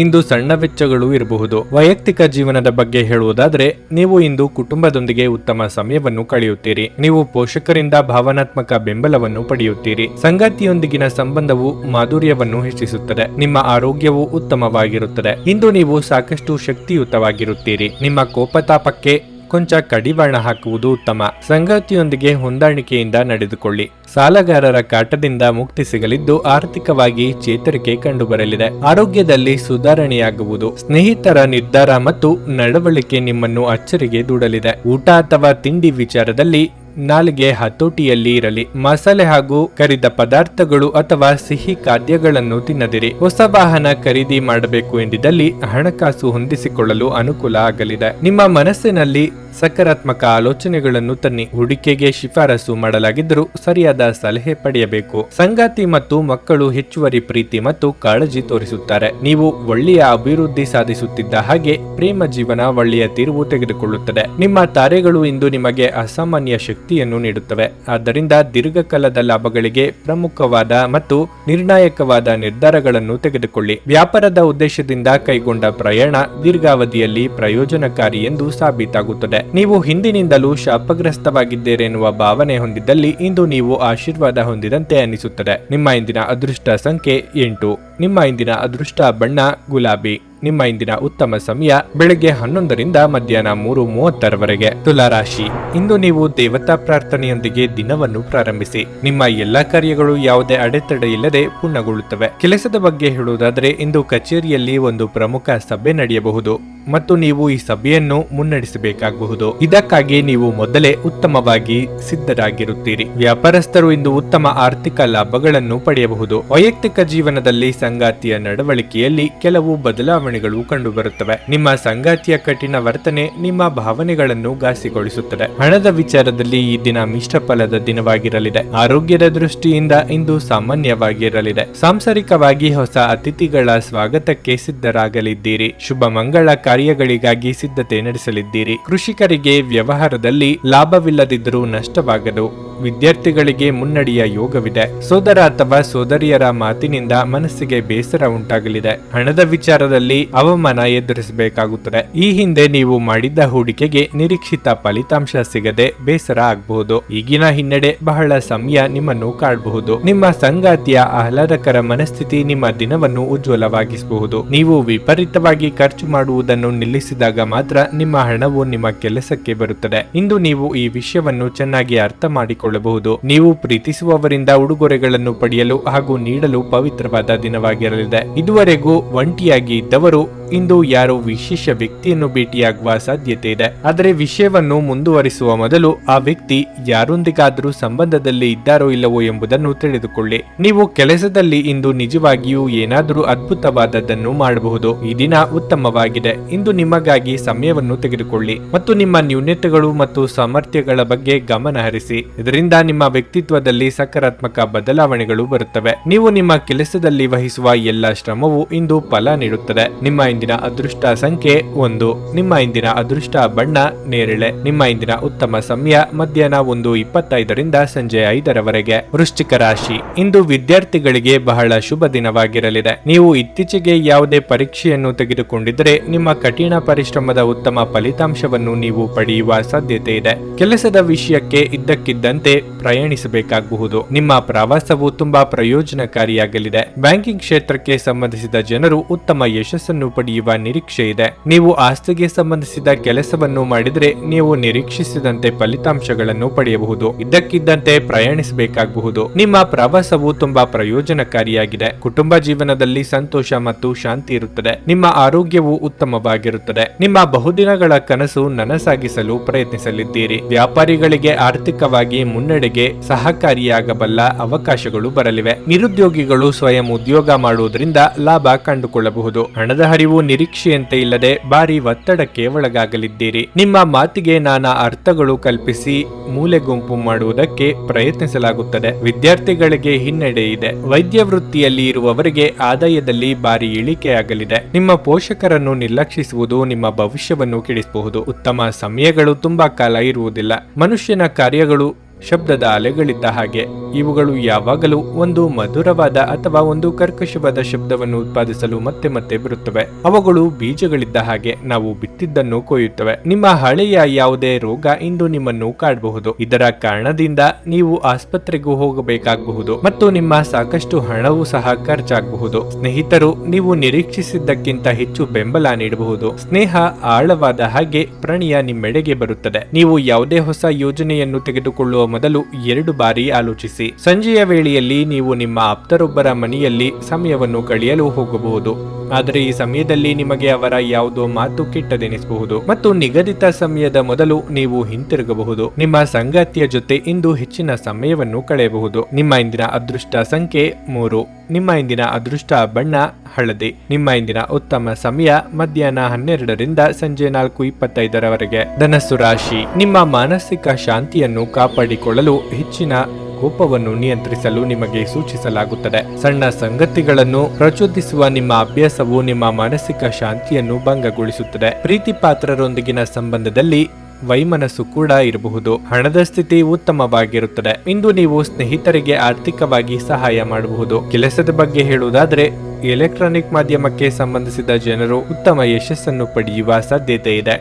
ಇಂದು ಸಣ್ಣ ವೆಚ್ಚಗಳು ಇರಬಹುದು. ವೈಯಕ್ತಿಕ ಜೀವನದ ಬಗ್ಗೆ ಹೇಳುವುದಾದ್ರೆ ನೀವು ಇಂದು ಕುಟುಂಬದೊಂದಿಗೆ ಉತ್ತಮ ಸಮಯವನ್ನು ಕಳೆಯುತ್ತೀರಿ. ನೀವು ಪೋಷಕರಿಂದ ಭಾವನಾತ್ಮಕ ಬೆಂಬಲವನ್ನು ಪಡೆಯುತ್ತೀರಿ. ಸಂಗಾತಿಯೊಂದಿಗಿನ ಸಂಬಂಧವು ಮಾಧುರ್ಯವನ್ನು ಹೆಚ್ಚಿಸುತ್ತದೆ. ನಿಮ್ಮ ಆರೋಗ್ಯವು ಉತ್ತಮವಾಗಿರುತ್ತದೆ. ಇಂದು ನೀವು ಸಾಕಷ್ಟು ಶಕ್ತಿಯುತವಾಗಿರುತ್ತೀರಿ. ನಿಮ್ಮ ಕೋಪತಾಪಕ್ಕೆ ಕೊಂಚ ಕಡಿವಾಣ ಹಾಕುವುದು ಉತ್ತಮ. ಸಂಗಾತಿಯೊಂದಿಗೆ ಹೊಂದಾಣಿಕೆಯಿಂದ ನಡೆದುಕೊಳ್ಳಿ. ಸಾಲಗಾರರ ಕಾಟದಿಂದ ಮುಕ್ತಿ ಸಿಗಲಿದ್ದು ಆರ್ಥಿಕವಾಗಿ ಚೇತರಿಕೆ ಕಂಡುಬರಲಿದೆ. ಆರೋಗ್ಯದಲ್ಲಿ ಸುಧಾರಣೆಯಾಗುವುದು. ಸ್ನೇಹಿತರ ನಿರ್ಧಾರ ಮತ್ತು ನಡವಳಿಕೆ ನಿಮ್ಮನ್ನು ಅಚ್ಚರಿಗೆ ದೂಡಲಿದೆ. ಊಟ ಅಥವಾ ತಿಂಡಿ ವಿಚಾರದಲ್ಲಿ ನಾಲಿಗೆ ಹತೋಟಿಯಲ್ಲಿ ಇರಲಿ. ಮಸಾಲೆ ಹಾಗೂ ಕರಿದ ಪದಾರ್ಥಗಳು ಅಥವಾ ಸಿಹಿ ಖಾದ್ಯಗಳನ್ನು ತಿನ್ನದಿರಿ. ಹೊಸ ವಾಹನ ಖರೀದಿ ಮಾಡಬೇಕು ಎಂದಿದ್ದಲ್ಲಿ ಹಣಕಾಸು ಹೊಂದಿಸಿಕೊಳ್ಳಲು ಅನುಕೂಲ ಆಗಲಿದೆ. ನಿಮ್ಮ ಮನಸ್ಸಿನಲ್ಲಿ ಸಕಾರಾತ್ಮಕ ಆಲೋಚನೆಗಳನ್ನು ತನ್ನಿ. ಹೂಡಿಕೆಗೆ ಶಿಫಾರಸು ಮಾಡಲಾಗಿದ್ದರೂ ಸರಿಯಾದ ಸಲಹೆ ಪಡೆಯಬೇಕು. ಸಂಗಾತಿ ಮತ್ತು ಮಕ್ಕಳು ಹೆಚ್ಚುವರಿ ಪ್ರೀತಿ ಮತ್ತು ಕಾಳಜಿ ತೋರಿಸುತ್ತಾರೆ. ನೀವು ಒಳ್ಳೆಯ ಅಭಿವೃದ್ಧಿ ಸಾಧಿಸುತ್ತಿದ್ದ ಹಾಗೆ ಪ್ರೇಮ ಜೀವನ ಒಳ್ಳೆಯ ತಿರುವು ತೆಗೆದುಕೊಳ್ಳುತ್ತದೆ. ನಿಮ್ಮ ತಾರೆಗಳು ಇಂದು ನಿಮಗೆ ಅಸಾಮಾನ್ಯ ಶಕ್ತಿಯನ್ನು ನೀಡುತ್ತವೆ. ಆದ್ದರಿಂದ ದೀರ್ಘಕಾಲದ ಲಾಭಗಳಿಗೆ ಪ್ರಮುಖವಾದ ಮತ್ತು ನಿರ್ಣಾಯಕವಾದ ನಿರ್ಧಾರಗಳನ್ನು ತೆಗೆದುಕೊಳ್ಳಿ. ವ್ಯಾಪಾರದ ಉದ್ದೇಶದಿಂದ ಕೈಗೊಂಡ ಪ್ರಯಾಣ ದೀರ್ಘಾವಧಿಯಲ್ಲಿ ಪ್ರಯೋಜನಕಾರಿ ಎಂದು ಸಾಬೀತಾಗುತ್ತದೆ. ನೀವು ಹಿಂದಿನಿಂದಲೂ ಶಾಪಗ್ರಸ್ತವಾಗಿದ್ದೀರೆನ್ನುವ ಭಾವನೆ ಹೊಂದಿದ್ದಲ್ಲಿ ಇಂದು ನೀವು ಆಶೀರ್ವಾದ ಹೊಂದಿದಂತೆ ಅನಿಸುತ್ತದೆ. ನಿಮ್ಮ ಇಂದಿನ ಅದೃಷ್ಟ ಸಂಖ್ಯೆ 8. ನಿಮ್ಮ ಇಂದಿನ ಅದೃಷ್ಟ ಬಣ್ಣ ಗುಲಾಬಿ. ನಿಮ್ಮ ಇಂದಿನ ಉತ್ತಮ ಸಮಯ ಬೆಳಗ್ಗೆ 11ರಿಂದ ಮಧ್ಯಾಹ್ನ 3:30ರವರೆಗೆ. ತುಲಾ ರಾಶಿ, ಇಂದು ನೀವು ದೇವತಾ ಪ್ರಾರ್ಥನೆಯೊಂದಿಗೆ ದಿನವನ್ನು ಪ್ರಾರಂಭಿಸಿ. ನಿಮ್ಮ ಎಲ್ಲಾ ಕಾರ್ಯಗಳು ಯಾವುದೇ ಅಡೆತಡೆ ಇಲ್ಲದೆ ಪೂರ್ಣಗೊಳ್ಳುತ್ತವೆ. ಕೆಲಸದ ಬಗ್ಗೆ ಹೇಳುವುದಾದರೆ ಇಂದು ಕಚೇರಿಯಲ್ಲಿ ಒಂದು ಪ್ರಮುಖ ಸಭೆ ನಡೆಯಬಹುದು ಮತ್ತು ನೀವು ಈ ಸಭೆಯನ್ನು ಮುನ್ನಡೆಸಬೇಕಾಗಬಹುದು. ಇದಕ್ಕಾಗಿ ನೀವು ಮೊದಲೇ ಉತ್ತಮವಾಗಿ ಸಿದ್ಧರಾಗಿರುತ್ತೀರಿ. ವ್ಯಾಪಾರಸ್ಥರು ಇಂದು ಉತ್ತಮ ಆರ್ಥಿಕ ಲಾಭಗಳನ್ನು ಪಡೆಯಬಹುದು. ವೈಯಕ್ತಿಕ ಜೀವನದಲ್ಲಿ ಸಂಗಾತಿಯ ನಡವಳಿಕೆಯಲ್ಲಿ ಕೆಲವು ಬದಲಾವಣೆಗಳು ಕಂಡುಬರುತ್ತವೆ. ನಿಮ್ಮ ಸಂಗಾತಿಯ ಕಠಿಣ ವರ್ತನೆ ನಿಮ್ಮ ಭಾವನೆಗಳನ್ನು ಘಾಸಿಗೊಳಿಸುತ್ತದೆ. ಹಣದ ವಿಚಾರದಲ್ಲಿ ಈ ದಿನ ಮಿಶ್ರ ಫಲದ ದಿನವಾಗಿರಲಿದೆ. ಆರೋಗ್ಯದ ದೃಷ್ಟಿಯಿಂದ ಇಂದು ಸಾಮಾನ್ಯವಾಗಿರಲಿದೆ. ಸಾಂಸಾರಿಕವಾಗಿ ಹೊಸ ಅತಿಥಿಗಳ ಸ್ವಾಗತಕ್ಕೆ ಸಿದ್ಧರಾಗಲಿದ್ದೀರಿ. ಶುಭ ಮಂಗಳ ಕಾರ್ಯಗಳಿಗಾಗಿ ಸಿದ್ಧತೆ ನಡೆಸಲಿದ್ದೀರಿ. ಕೃಷಿಕರಿಗೆ ವ್ಯವಹಾರದಲ್ಲಿ ಲಾಭವಿಲ್ಲದಿದ್ದರೂ ನಷ್ಟವಾಗದು. ವಿದ್ಯಾರ್ಥಿಗಳಿಗೆ ಮುನ್ನಡೆಯ ಯೋಗವಿದೆ. ಸೋದರ ಅಥವಾ ಸೋದರಿಯರ ಮಾತಿನಿಂದ ಮನಸ್ಸಿಗೆ ಬೇಸರ ಉಂಟಾಗಲಿದೆ. ಹಣದ ವಿಚಾರದಲ್ಲಿ ಅವಮಾನ ಎದುರಿಸಬೇಕಾಗುತ್ತದೆ. ಈ ಹಿಂದೆ ನೀವು ಮಾಡಿದ್ದ ಹೂಡಿಕೆಗೆ ನಿರೀಕ್ಷಿತ ಫಲಿತಾಂಶ ಸಿಗದೆ ಬೇಸರ ಆಗಬಹುದು. ಈಗಿನ ಹಿನ್ನಡೆ ಬಹಳ ಸಮಯ ನಿಮ್ಮನ್ನು ಕಾಡಬಹುದು. ನಿಮ್ಮ ಸಂಗಾತಿಯ ಆಹ್ಲಾದಕರ ಮನಸ್ಥಿತಿ ನಿಮ್ಮ ದಿನವನ್ನು ಉಜ್ವಲವಾಗಿಸಬಹುದು. ನೀವು ವಿಪರೀತವಾಗಿ ಖರ್ಚು ಮಾಡುವುದನ್ನು ನಿಲ್ಲಿಸಿದಾಗ ಮಾತ್ರ ನಿಮ್ಮ ಹಣವು ನಿಮ್ಮ ಕೆಲಸಕ್ಕೆ ಬರುತ್ತದೆ. ಇಂದು ನೀವು ಈ ವಿಷಯವನ್ನು ಚೆನ್ನಾಗಿ ಅರ್ಥ ಮಾಡಿಕೊಳ್ಳಬಹುದು. ನೀವು ಪ್ರೀತಿಸುವವರಿಂದ ಉಡುಗೊರೆಗಳನ್ನು ಪಡೆಯಲು ಹಾಗೂ ನೀಡಲು ಪವಿತ್ರವಾದ ದಿನವಾಗಿರಲಿದೆ. ಇದುವರೆಗೂ ಒಂಟಿಯಾಗಿ ಇದ್ದವರು ಇಂದು ಯಾರೋ ವಿಶೇಷ ವ್ಯಕ್ತಿಯನ್ನು ಭೇಟಿಯಾಗುವ ಸಾಧ್ಯತೆ ಇದೆ. ಆದರೆ ವಿಷಯವನ್ನು ಮುಂದುವರಿಸುವ ಮೊದಲು ಆ ವ್ಯಕ್ತಿ ಯಾರೊಂದಿಗಾದರೂ ಸಂಬಂಧದಲ್ಲಿ ಇದ್ದಾರೋ ಇಲ್ಲವೋ ಎಂಬುದನ್ನು ತಿಳಿದುಕೊಳ್ಳಿ. ನೀವು ಕೆಲಸದಲ್ಲಿ ಇಂದು ನಿಜವಾಗಿಯೂ ಏನಾದರೂ ಅದ್ಭುತವಾದದ್ದನ್ನು ಮಾಡಬಹುದು. ಈ ದಿನ ಉತ್ತಮವಾಗಿದೆ. ಇಂದು ನಿಮಗಾಗಿ ಸಮಯವನ್ನು ತೆಗೆದುಕೊಳ್ಳಿ ಮತ್ತು ನಿಮ್ಮ ನ್ಯೂನತೆಗಳು ಮತ್ತು ಸಾಮರ್ಥ್ಯಗಳ ಬಗ್ಗೆ ಗಮನ ಹರಿಸಿ. ಇದರಿಂದ ನಿಮ್ಮ ವ್ಯಕ್ತಿತ್ವದಲ್ಲಿ ಸಕಾರಾತ್ಮಕ ಬದಲಾವಣೆಗಳು ಬರುತ್ತವೆ. ನೀವು ನಿಮ್ಮ ಕೆಲಸದಲ್ಲಿ ವಹಿಸುವ ಎಲ್ಲ ಶ್ರಮವು ಇಂದು ಫಲ ನೀಡುತ್ತದೆ. ನಿಮ್ಮ ಇಂದಿನ ಅದೃಷ್ಟ ಸಂಖ್ಯೆ 1. ನಿಮ್ಮ ಇಂದಿನ ಅದೃಷ್ಟ ಬಣ್ಣ ನೇರಳೆ. ನಿಮ್ಮ ಇಂದಿನ ಉತ್ತಮ ಸಮಯ ಮಧ್ಯಾಹ್ನ 1:25ರಿಂದ ಸಂಜೆ 5ರವರೆಗೆ. ವೃಶ್ಚಿಕ ರಾಶಿ, ಇಂದು ವಿದ್ಯಾರ್ಥಿಗಳಿಗೆ ಬಹಳ ಶುಭ ದಿನವಾಗಿರಲಿದೆ. ನೀವು ಇತ್ತೀಚೆಗೆ ಯಾವುದೇ ಪರೀಕ್ಷೆಯನ್ನು ತೆಗೆದುಕೊಂಡಿದ್ದರೆ ನಿಮ್ಮ ಕಠಿಣ ಪರಿಶ್ರಮದ ಉತ್ತಮ ಫಲಿತಾಂಶವನ್ನು ನೀವು ಪಡೆಯುವ ಸಾಧ್ಯತೆ ಇದೆ. ಕೆಲಸದ ವಿಷಯಕ್ಕೆ ಇದ್ದಕ್ಕಿದ್ದಂತೆ ಪ್ರಯಾಣಿಸಬೇಕಾಗಬಹುದು. ನಿಮ್ಮ ಪ್ರವಾಸವು ತುಂಬಾ ಪ್ರಯೋಜನಕಾರಿಯಾಗಲಿದೆ. ಬ್ಯಾಂಕಿಂಗ್ ಕ್ಷೇತ್ರಕ್ಕೆ ಸಂಬಂಧಿಸಿದ ಜನರು ಉತ್ತಮ ಯಶಸ್ಸನ್ನು ಪಡೆಯುವ ಪಡೆಯುವ ನಿರೀಕ್ಷೆ ಇದೆ. ನೀವು ಆಸ್ತಿಗೆ ಸಂಬಂಧಿಸಿದ ಕೆಲಸವನ್ನು ಮಾಡಿದರೆ ನೀವು ನಿರೀಕ್ಷಿಸಿದಂತೆ ಫಲಿತಾಂಶಗಳನ್ನು ಪಡೆಯಬಹುದು. ಇದ್ದಕ್ಕಿದ್ದಂತೆ ಪ್ರಯಾಣಿಸಬೇಕಾಗಬಹುದು. ನಿಮ್ಮ ಪ್ರವಾಸವು ತುಂಬಾ ಪ್ರಯೋಜನಕಾರಿಯಾಗಿದೆ. ಕುಟುಂಬ ಜೀವನದಲ್ಲಿ ಸಂತೋಷ ಮತ್ತು ಶಾಂತಿ ಇರುತ್ತದೆ. ನಿಮ್ಮ ಆರೋಗ್ಯವು ಉತ್ತಮವಾಗಿರುತ್ತದೆ. ನಿಮ್ಮ ಬಹುದಿನಗಳ ಕನಸು ನನಸಾಗಿಸಲು ಪ್ರಯತ್ನಿಸಲಿದ್ದೀರಿ. ವ್ಯಾಪಾರಿಗಳಿಗೆ ಆರ್ಥಿಕವಾಗಿ ಮುನ್ನಡೆಗೆ ಸಹಕಾರಿಯಾಗಬಲ್ಲ ಅವಕಾಶಗಳು ಬರಲಿವೆ. ನಿರುದ್ಯೋಗಿಗಳು ಸ್ವಯಂ ಉದ್ಯೋಗ ಮಾಡುವುದರಿಂದ ಲಾಭ ಕಂಡುಕೊಳ್ಳಬಹುದು. ಹಣದ ಹರಿವು ನಿರೀಕ್ಷೆಯಂತೆ ಇಲ್ಲದೆ ಭಾರಿ ಒತ್ತಡಕ್ಕೆ ಒಳಗಾಗಲಿದ್ದೀರಿ. ನಿಮ್ಮ ಮಾತಿಗೆ ನಾನಾ ಅರ್ಥಗಳು ಕಲ್ಪಿಸಿ ಮೂಲೆ ಗುಂಪು ಮಾಡುವುದಕ್ಕೆ ಪ್ರಯತ್ನಿಸಲಾಗುತ್ತದೆ. ವಿದ್ಯಾರ್ಥಿಗಳಿಗೆ ಹಿನ್ನಡೆ ಇದೆ. ವೈದ್ಯ ವೃತ್ತಿಯಲ್ಲಿ ಇರುವವರಿಗೆ ಆದಾಯದಲ್ಲಿ ಭಾರಿ ಇಳಿಕೆಯಾಗಲಿದೆ. ನಿಮ್ಮ ಪೋಷಕರನ್ನು ನಿರ್ಲಕ್ಷಿಸುವುದು ನಿಮ್ಮ ಭವಿಷ್ಯವನ್ನು ಕೆಡಿಸಬಹುದು. ಉತ್ತಮ ಸಮಯಗಳು ತುಂಬಾ ಕಾಲ ಇರುವುದಿಲ್ಲ. ಮನುಷ್ಯನ ಕಾರ್ಯಗಳು ಶಬ್ದದ ಅಲೆಗಳಿದ್ದ ಹಾಗೆ. ಇವುಗಳು ಯಾವಾಗಲೂ ಒಂದು ಮಧುರವಾದ ಅಥವಾ ಒಂದು ಕರ್ಕಶವಾದ ಶಬ್ದವನ್ನು ಉತ್ಪಾದಿಸಲು ಮತ್ತೆ ಮತ್ತೆ ಬರುತ್ತವೆ. ಅವುಗಳು ಬೀಜಗಳಿದ್ದ ಹಾಗೆ. ನಾವು ಬಿತ್ತಿದ್ದನ್ನು ಕೊಯ್ಯುತ್ತವೆ. ನಿಮ್ಮ ಹಳೆಯ ಯಾವುದೇ ರೋಗ ಇಂದು ನಿಮ್ಮನ್ನು ಕಾಡಬಹುದು. ಇದರ ಕಾರಣದಿಂದ ನೀವು ಆಸ್ಪತ್ರೆಗೂ ಹೋಗಬೇಕಾಗಬಹುದು ಮತ್ತು ನಿಮ್ಮ ಸಾಕಷ್ಟು ಹಣವೂ ಸಹ ಖರ್ಚಾಗಬಹುದು. ಸ್ನೇಹಿತರು ನೀವು ನಿರೀಕ್ಷಿಸಿದ್ದಕ್ಕಿಂತ ಹೆಚ್ಚು ಬೆಂಬಲ ನೀಡಬಹುದು. ಸ್ನೇಹ ಆಳವಾದ ಹಾಗೆ ಪ್ರಣಯ ನಿಮ್ಮೆಡೆಗೆ ಬರುತ್ತದೆ. ನೀವು ಯಾವುದೇ ಹೊಸ ಯೋಜನೆಯನ್ನು ತೆಗೆದುಕೊಳ್ಳುವ ಮೊದಲು 2 ಬಾರಿ ಆಲೋಚಿಸಿ. ಸಂಜೆಯ ವೇಳೆಯಲ್ಲಿ ನೀವು ನಿಮ್ಮ ಆಪ್ತರೊಬ್ಬರ ಮನೆಯಲ್ಲಿ ಸಮಯವನ್ನು ಕಳೆಯಲು ಹೋಗಬಹುದು. ಆದರೆ ಈ ಸಮಯದಲ್ಲಿ ನಿಮಗೆ ಅವರ ಯಾವುದೋ ಮಾತು ಕೆಟ್ಟದೆನಿಸಬಹುದು ಮತ್ತು ನಿಗದಿತ ಸಮಯದ ಮೊದಲು ನೀವು ಹಿಂತಿರುಗಬಹುದು. ನಿಮ್ಮ ಸಂಗಾತಿಯ ಜೊತೆ ಇಂದು ಹೆಚ್ಚಿನ ಸಮಯವನ್ನು ಕಳೆಯಬಹುದು. ನಿಮ್ಮ ಇಂದಿನ ಅದೃಷ್ಟ ಸಂಖ್ಯೆ 3. ನಿಮ್ಮ ಇಂದಿನ ಅದೃಷ್ಟ ಬಣ್ಣ ಹಳದಿ. ನಿಮ್ಮ ಇಂದಿನ ಉತ್ತಮ ಸಮಯ ಮಧ್ಯಾಹ್ನ 12ರಿಂದ ಸಂಜೆ 4:25 ಧನಸ್ಸು ರಾಶಿ. ನಿಮ್ಮ ಮಾನಸಿಕ ಶಾಂತಿಯನ್ನು ಕಾಪಾಡಿಕೊಳ್ಳಲು ಹೆಚ್ಚಿನ ಕೋಪವನ್ನು ನಿಯಂತ್ರಿಸಲು ನಿಮಗೆ ಸೂಚಿಸಲಾಗುತ್ತದೆ. ಸಣ್ಣ ಸಂಗತಿಗಳನ್ನು ಪ್ರಚೋದಿಸುವ ನಿಮ್ಮ ಅಭ್ಯಾಸವು ನಿಮ್ಮ ಮಾನಸಿಕ ಶಾಂತಿಯನ್ನು ಭಂಗಗೊಳಿಸುತ್ತದೆ. ಪ್ರೀತಿ ಪಾತ್ರರೊಂದಿಗಿನ ಸಂಬಂಧದಲ್ಲಿ ವೈಮನಸ್ಸು ಕೂಡ ಇರಬಹುದು. ಹಣದ ಸ್ಥಿತಿ ಉತ್ತಮವಾಗಿರುತ್ತದೆ. ಇಂದು ನೀವು ಸ್ನೇಹಿತರಿಗೆ ಆರ್ಥಿಕವಾಗಿ ಸಹಾಯ ಮಾಡಬಹುದು. ಕೆಲಸದ ಬಗ್ಗೆ ಹೇಳುವುದಾದರೆ ಎಲೆಕ್ಟ್ರಾನಿಕ್ ಮಾಧ್ಯಮಕ್ಕೆ ಸಂಬಂಧಿಸಿದ ಜನರು ಉತ್ತಮ ಯಶಸ್ಸನ್ನು ಪಡೆಯುವ ಸಾಧ್ಯತೆ ಇದೆ.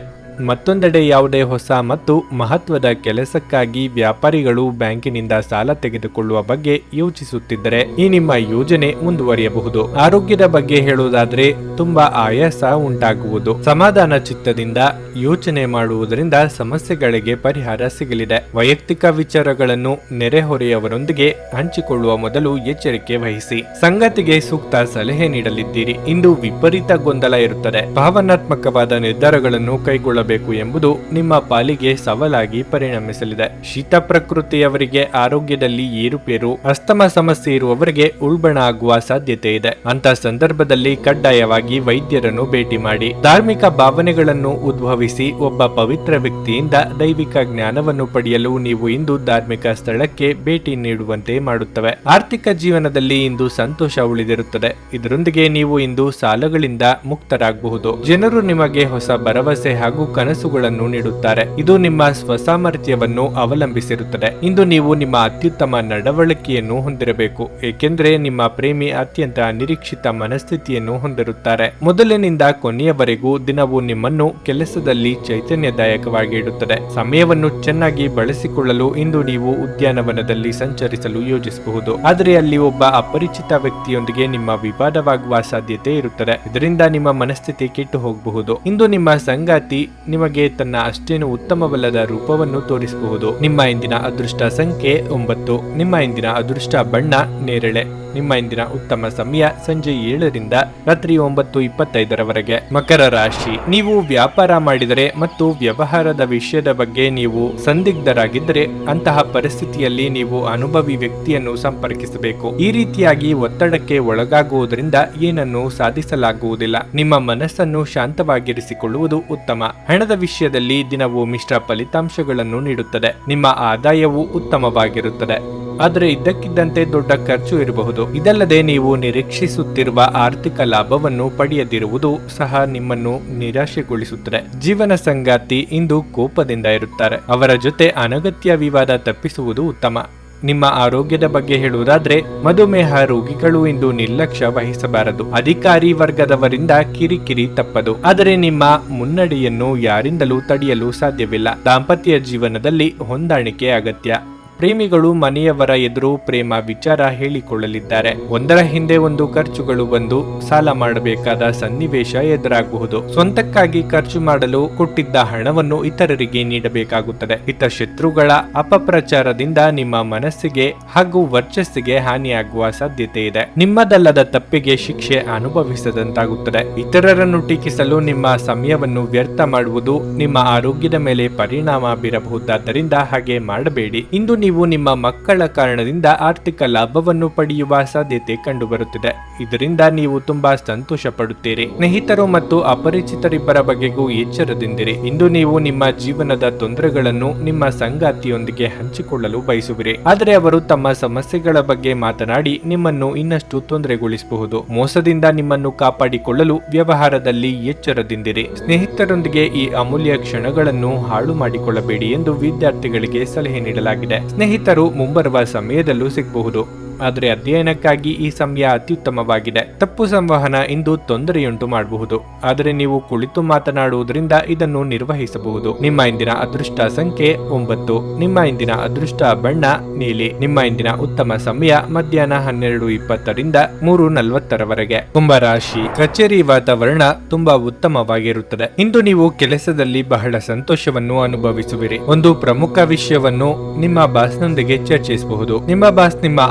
ಮತ್ತೊಂದೆಡೆ ಯಾವುದೇ ಹೊಸ ಮತ್ತು ಮಹತ್ವದ ಕೆಲಸಕ್ಕಾಗಿ ವ್ಯಾಪಾರಿಗಳು ಬ್ಯಾಂಕಿನಿಂದ ಸಾಲ ತೆಗೆದುಕೊಳ್ಳುವ ಬಗ್ಗೆ ಯೋಚಿಸುತ್ತಿದ್ದರೆ ಈ ನಿಮ್ಮ ಯೋಜನೆ ಮುಂದುವರಿಯಬಹುದು. ಆರೋಗ್ಯದ ಬಗ್ಗೆ ಹೇಳುವುದಾದ್ರೆ ತುಂಬಾ ಆಯಾಸ ಉಂಟಾಗುವುದು. ಸಮಾಧಾನ ಚಿತ್ತದಿಂದ ಯೋಚನೆ ಮಾಡುವುದರಿಂದ ಸಮಸ್ಯೆಗಳಿಗೆ ಪರಿಹಾರ ಸಿಗಲಿದೆ. ವೈಯಕ್ತಿಕ ವಿಚಾರಗಳನ್ನು ನೆರೆಹೊರೆಯವರೊಂದಿಗೆ ಹಂಚಿಕೊಳ್ಳುವ ಮೊದಲು ಎಚ್ಚರಿಕೆ ವಹಿಸಿ. ಸಂಗತಿಗೆ ಸೂಕ್ತ ಸಲಹೆ ನೀಡಲಿದ್ದೀರಿ. ಇಂದು ವಿಪರೀತ ಗೊಂದಲ ಇರುತ್ತದೆ. ಭಾವನಾತ್ಮಕವಾದ ನಿರ್ಧಾರಗಳನ್ನು ಕೈಗೊಳ್ಳಬೇಕು ಎಂಬುದು ನಿಮ್ಮ ಪಾಲಿಗೆ ಸವಾಲಾಗಿ ಪರಿಣಮಿಸಲಿದೆ. ಶೀತ ಪ್ರಕೃತಿಯವರಿಗೆ ಆರೋಗ್ಯದಲ್ಲಿ ಏರುಪೇರು, ಅಸ್ತಮ ಸಮಸ್ಯೆ ಇರುವವರಿಗೆ ಉಲ್ಬಣ ಆಗುವ ಸಾಧ್ಯತೆ ಇದೆ. ಅಂತ ಸಂದರ್ಭದಲ್ಲಿ ಕಡ್ಡಾಯವಾಗಿ ವೈದ್ಯರನ್ನು ಭೇಟಿ ಮಾಡಿ. ಧಾರ್ಮಿಕ ಭಾವನೆಗಳನ್ನು ಉದ್ಭವಿಸಿ ಒಬ್ಬ ಪವಿತ್ರ ವ್ಯಕ್ತಿಯಿಂದ ದೈವಿಕ ಜ್ಞಾನವನ್ನು ಪಡೆಯಲು ನೀವು ಇಂದು ಧಾರ್ಮಿಕ ಸ್ಥಳಕ್ಕೆ ಭೇಟಿ ನೀಡುವಂತೆ ಮಾಡುತ್ತವೆ. ಆರ್ಥಿಕ ಜೀವನದಲ್ಲಿ ಇಂದು ಸಂತೋಷ ಉಳಿದಿರುತ್ತದೆ. ಇದರೊಂದಿಗೆ ನೀವು ಇಂದು ಸಾಲಗಳಿಂದ ಮುಕ್ತರಾಗಬಹುದು. ಜನರು ನಿಮಗೆ ಹೊಸ ಭರವಸೆ ಹಾಗೂ ಕನಸುಗಳನ್ನು ನೀಡುತ್ತಾರೆ. ಇದು ನಿಮ್ಮ ಸ್ವಸಾಮರ್ಥ್ಯವನ್ನು ಅವಲಂಬಿಸಿರುತ್ತದೆ. ಇಂದು ನೀವು ನಿಮ್ಮ ಅತ್ಯುತ್ತಮ ನಡವಳಿಕೆಯನ್ನು ಹೊಂದಿರಬೇಕು, ಏಕೆಂದರೆ ನಿಮ್ಮ ಪ್ರೇಮಿ ಅತ್ಯಂತ ಅನಿರೀಕ್ಷಿತ ಮನಸ್ಥಿತಿಯನ್ನು ಹೊಂದಿರುತ್ತಾರೆ. ಮೊದಲಿನಿಂದ ಕೊನೆಯವರೆಗೂ ದಿನವೂ ನಿಮ್ಮನ್ನು ಕೆಲಸದಲ್ಲಿ ಚೈತನ್ಯದಾಯಕವಾಗಿ ಇಡುತ್ತದೆ. ಸಮಯವನ್ನು ಚೆನ್ನಾಗಿ ಬಳಸಿಕೊಳ್ಳಲು ಇಂದು ನೀವು ಉದ್ಯಾನವನದಲ್ಲಿ ಸಂಚರಿಸಲು ಯೋಜಿಸಬಹುದು. ಆದರೆ ಅಲ್ಲಿ ಒಬ್ಬ ಅಪರಿಚಿತ ವ್ಯಕ್ತಿಯೊಂದಿಗೆ ನಿಮ್ಮ ವಿವಾದವಾಗುವ ಸಾಧ್ಯತೆ ಇರುತ್ತದೆ. ಇದರಿಂದ ನಿಮ್ಮ ಮನಸ್ಥಿತಿ ಕೆಟ್ಟು ಹೋಗಬಹುದು. ಇಂದು ನಿಮ್ಮ ಸಂಗಾತಿ ನಿಮಗೆ ತನ್ನ ಅಷ್ಟೇನು ಉತ್ತಮವಲ್ಲದ ರೂಪವನ್ನು ತೋರಿಸಬಹುದು. ನಿಮ್ಮ ಇಂದಿನ ಅದೃಷ್ಟ ಸಂಖ್ಯೆ 9. ನಿಮ್ಮ ಇಂದಿನ ಅದೃಷ್ಟ ಬಣ್ಣ ನೇರಳೆ. ನಿಮ್ಮ ಇಂದಿನ ಉತ್ತಮ ಸಮಯ ಸಂಜೆ 7ರಿಂದ ರಾತ್ರಿ 9:25 ಮಕರ ರಾಶಿ. ನೀವು ವ್ಯಾಪಾರ ಮಾಡಿದರೆ ಮತ್ತು ವ್ಯವಹಾರದ ವಿಷಯದ ಬಗ್ಗೆ ನೀವು ಸಂದಿಗ್ಧರಾಗಿದ್ದರೆ ಅಂತಹ ಪರಿಸ್ಥಿತಿಯಲ್ಲಿ ನೀವು ಅನುಭವಿ ವ್ಯಕ್ತಿಯನ್ನು ಸಂಪರ್ಕಿಸಬೇಕು. ಈ ರೀತಿಯಾಗಿ ಒತ್ತಡಕ್ಕೆ ಒಳಗಾಗುವುದರಿಂದ ಏನನ್ನು ಸಾಧಿಸಲಾಗುವುದಿಲ್ಲ. ನಿಮ್ಮ ಮನಸ್ಸನ್ನು ಶಾಂತವಾಗಿರಿಸಿಕೊಳ್ಳುವುದು ಉತ್ತಮ. ಹಣದ ವಿಷಯದಲ್ಲಿ ದಿನವೂ ಮಿಶ್ರ ಫಲಿತಾಂಶಗಳನ್ನು ನೀಡುತ್ತದೆ. ನಿಮ್ಮ ಆದಾಯವು ಉತ್ತಮವಾಗಿರುತ್ತದೆ, ಆದರೆ ಇದ್ದಕ್ಕಿದ್ದಂತೆ ದೊಡ್ಡ ಖರ್ಚು ಇರಬಹುದು. ಇದಲ್ಲದೆ ನೀವು ನಿರೀಕ್ಷಿಸುತ್ತಿರುವ ಆರ್ಥಿಕ ಲಾಭವನ್ನು ಪಡೆಯದಿರುವುದು ಸಹ ನಿಮ್ಮನ್ನು ನಿರಾಶೆಗೊಳಿಸುತ್ತದೆ. ಜೀವನ ಸಂಗಾತಿ ಇಂದು ಕೋಪದಿಂದ ಇರುತ್ತಾರೆ. ಅವರ ಜೊತೆ ಅನಗತ್ಯ ವಿವಾದ ತಪ್ಪಿಸುವುದು ಉತ್ತಮ. ನಿಮ್ಮ ಆರೋಗ್ಯದ ಬಗ್ಗೆ ಹೇಳುವುದಾದ್ರೆ ಮಧುಮೇಹ ರೋಗಿಗಳು ಇಂದು ನಿರ್ಲಕ್ಷ್ಯ ವಹಿಸಬಾರದು. ಅಧಿಕಾರಿ ವರ್ಗದವರಿಂದ ಕಿರಿಕಿರಿ ತಪ್ಪದು, ಆದರೆ ನಿಮ್ಮ ಮುನ್ನಡೆಯನ್ನು ಯಾರಿಂದಲೂ ತಡೆಯಲು ಸಾಧ್ಯವಿಲ್ಲ. ದಾಂಪತ್ಯ ಜೀವನದಲ್ಲಿ ಹೊಂದಾಣಿಕೆ ಅಗತ್ಯ. ಪ್ರೇಮಿಗಳು ಮನೆಯವರ ಎದುರು ಪ್ರೇಮ ವಿಚಾರ ಹೇಳಿಕೊಳ್ಳಲಿದ್ದಾರೆ. ಒಂದರ ಹಿಂದೆ ಒಂದು ಖರ್ಚುಗಳು ಬಂದು ಸಾಲ ಮಾಡಬೇಕಾದ ಸನ್ನಿವೇಶ ಎದುರಾಗಬಹುದು. ಸ್ವಂತಕ್ಕಾಗಿ ಖರ್ಚು ಮಾಡಲು ಕೊಟ್ಟಿದ್ದ ಹಣವನ್ನು ಇತರರಿಗೆ ನೀಡಬೇಕಾಗುತ್ತದೆ. ಶತ್ರುಗಳ ಅಪಪ್ರಚಾರದಿಂದ ನಿಮ್ಮ ಮನಸ್ಸಿಗೆ ಹಾಗೂ ವರ್ಚಸ್ಸಿಗೆ ಹಾನಿಯಾಗುವ ಸಾಧ್ಯತೆ ಇದೆ. ನಿಮ್ಮದಲ್ಲದ ತಪ್ಪಿಗೆ ಶಿಕ್ಷೆ ಅನುಭವಿಸದಂತಾಗುತ್ತದೆ. ಇತರರನ್ನು ಟೀಕಿಸಲು ನಿಮ್ಮ ಸಮಯವನ್ನು ವ್ಯರ್ಥ ಮಾಡುವುದು ನಿಮ್ಮ ಆರೋಗ್ಯದ ಮೇಲೆ ಪರಿಣಾಮ ಬೀರಬಹುದಾದ್ದರಿಂದ ಹಾಗೆ ಮಾಡಬೇಡಿ. ಇಂದು ನೀವು ನಿಮ್ಮ ಮಕ್ಕಳ ಕಾರಣದಿಂದ ಆರ್ಥಿಕ ಲಾಭವನ್ನು ಪಡೆಯುವ ಸಾಧ್ಯತೆ ಕಂಡುಬರುತ್ತಿದೆ. ಇದರಿಂದ ನೀವು ತುಂಬಾ ಸಂತೋಷ ಪಡುತ್ತೀರಿ. ಸ್ನೇಹಿತರು ಮತ್ತು ಅಪರಿಚಿತರಿಬ್ಬರ ಬಗೆಗೂ ಎಚ್ಚರದಿಂದಿರಿ. ಇಂದು ನೀವು ನಿಮ್ಮ ಜೀವನದ ತೊಂದರೆಗಳನ್ನು ನಿಮ್ಮ ಸಂಗಾತಿಯೊಂದಿಗೆ ಹಂಚಿಕೊಳ್ಳಲು ಬಯಸುವಿರಿ, ಆದರೆ ಅವರು ತಮ್ಮ ಸಮಸ್ಯೆಗಳ ಬಗ್ಗೆ ಮಾತನಾಡಿ ನಿಮ್ಮನ್ನು ಇನ್ನಷ್ಟು ತೊಂದರೆಗೊಳಿಸಬಹುದು. ಮೋಸದಿಂದ ನಿಮ್ಮನ್ನು ಕಾಪಾಡಿಕೊಳ್ಳಲು ವ್ಯವಹಾರದಲ್ಲಿ ಎಚ್ಚರದಿಂದಿರಿ. ಸ್ನೇಹಿತರೊಂದಿಗೆ ಈ ಅಮೂಲ್ಯ ಕ್ಷಣಗಳನ್ನು ಹಾಳು ಮಾಡಿಕೊಳ್ಳಬೇಡಿ ಎಂದು ವಿದ್ಯಾರ್ಥಿಗಳಿಗೆ ಸಲಹೆ ನೀಡಲಾಗಿದೆ. ಸ್ನೇಹಿತರು ಮುಂಬರುವ ಸಮಯದಲ್ಲೂ ಸಿಗಬಹುದು, ಆದರೆ ಅಧ್ಯಯನಕ್ಕಾಗಿ ಈ ಸಮಯ ಅತ್ಯುತ್ತಮವಾಗಿದೆ. ತಪ್ಪು ಸಂವಹನ ಇಂದು ತೊಂದರೆಯುಂಟು ಮಾಡಬಹುದು, ಆದರೆ ನೀವು ಕುಳಿತು ಮಾತನಾಡುವುದರಿಂದ ಇದನ್ನು ನಿರ್ವಹಿಸಬಹುದು. ನಿಮ್ಮ ಇಂದಿನ ಅದೃಷ್ಟ ಸಂಖ್ಯೆ 9. ನಿಮ್ಮ ಇಂದಿನ ಅದೃಷ್ಟ ಬಣ್ಣ ನೀಲಿ. ನಿಮ್ಮ ಇಂದಿನ ಉತ್ತಮ ಸಮಯ ಮಧ್ಯಾಹ್ನ 12:20ರಿಂದ 3:40ರವರೆಗೆ. ಕುಂಭರಾಶಿ. ಕಚೇರಿ ವಾತಾವರಣ ತುಂಬಾ ಉತ್ತಮವಾಗಿರುತ್ತದೆ. ಇಂದು ನೀವು ಕೆಲಸದಲ್ಲಿ ಬಹಳ ಸಂತೋಷವನ್ನು ಅನುಭವಿಸುವಿರಿ. ಒಂದು ಪ್ರಮುಖ ವಿಷಯವನ್ನು ನಿಮ್ಮ ಬಾಸ್ನೊಂದಿಗೆ ಚರ್ಚಿಸಬಹುದು. ನಿಮ್ಮ ಬಾಸ್ ನಿಮ್ಮ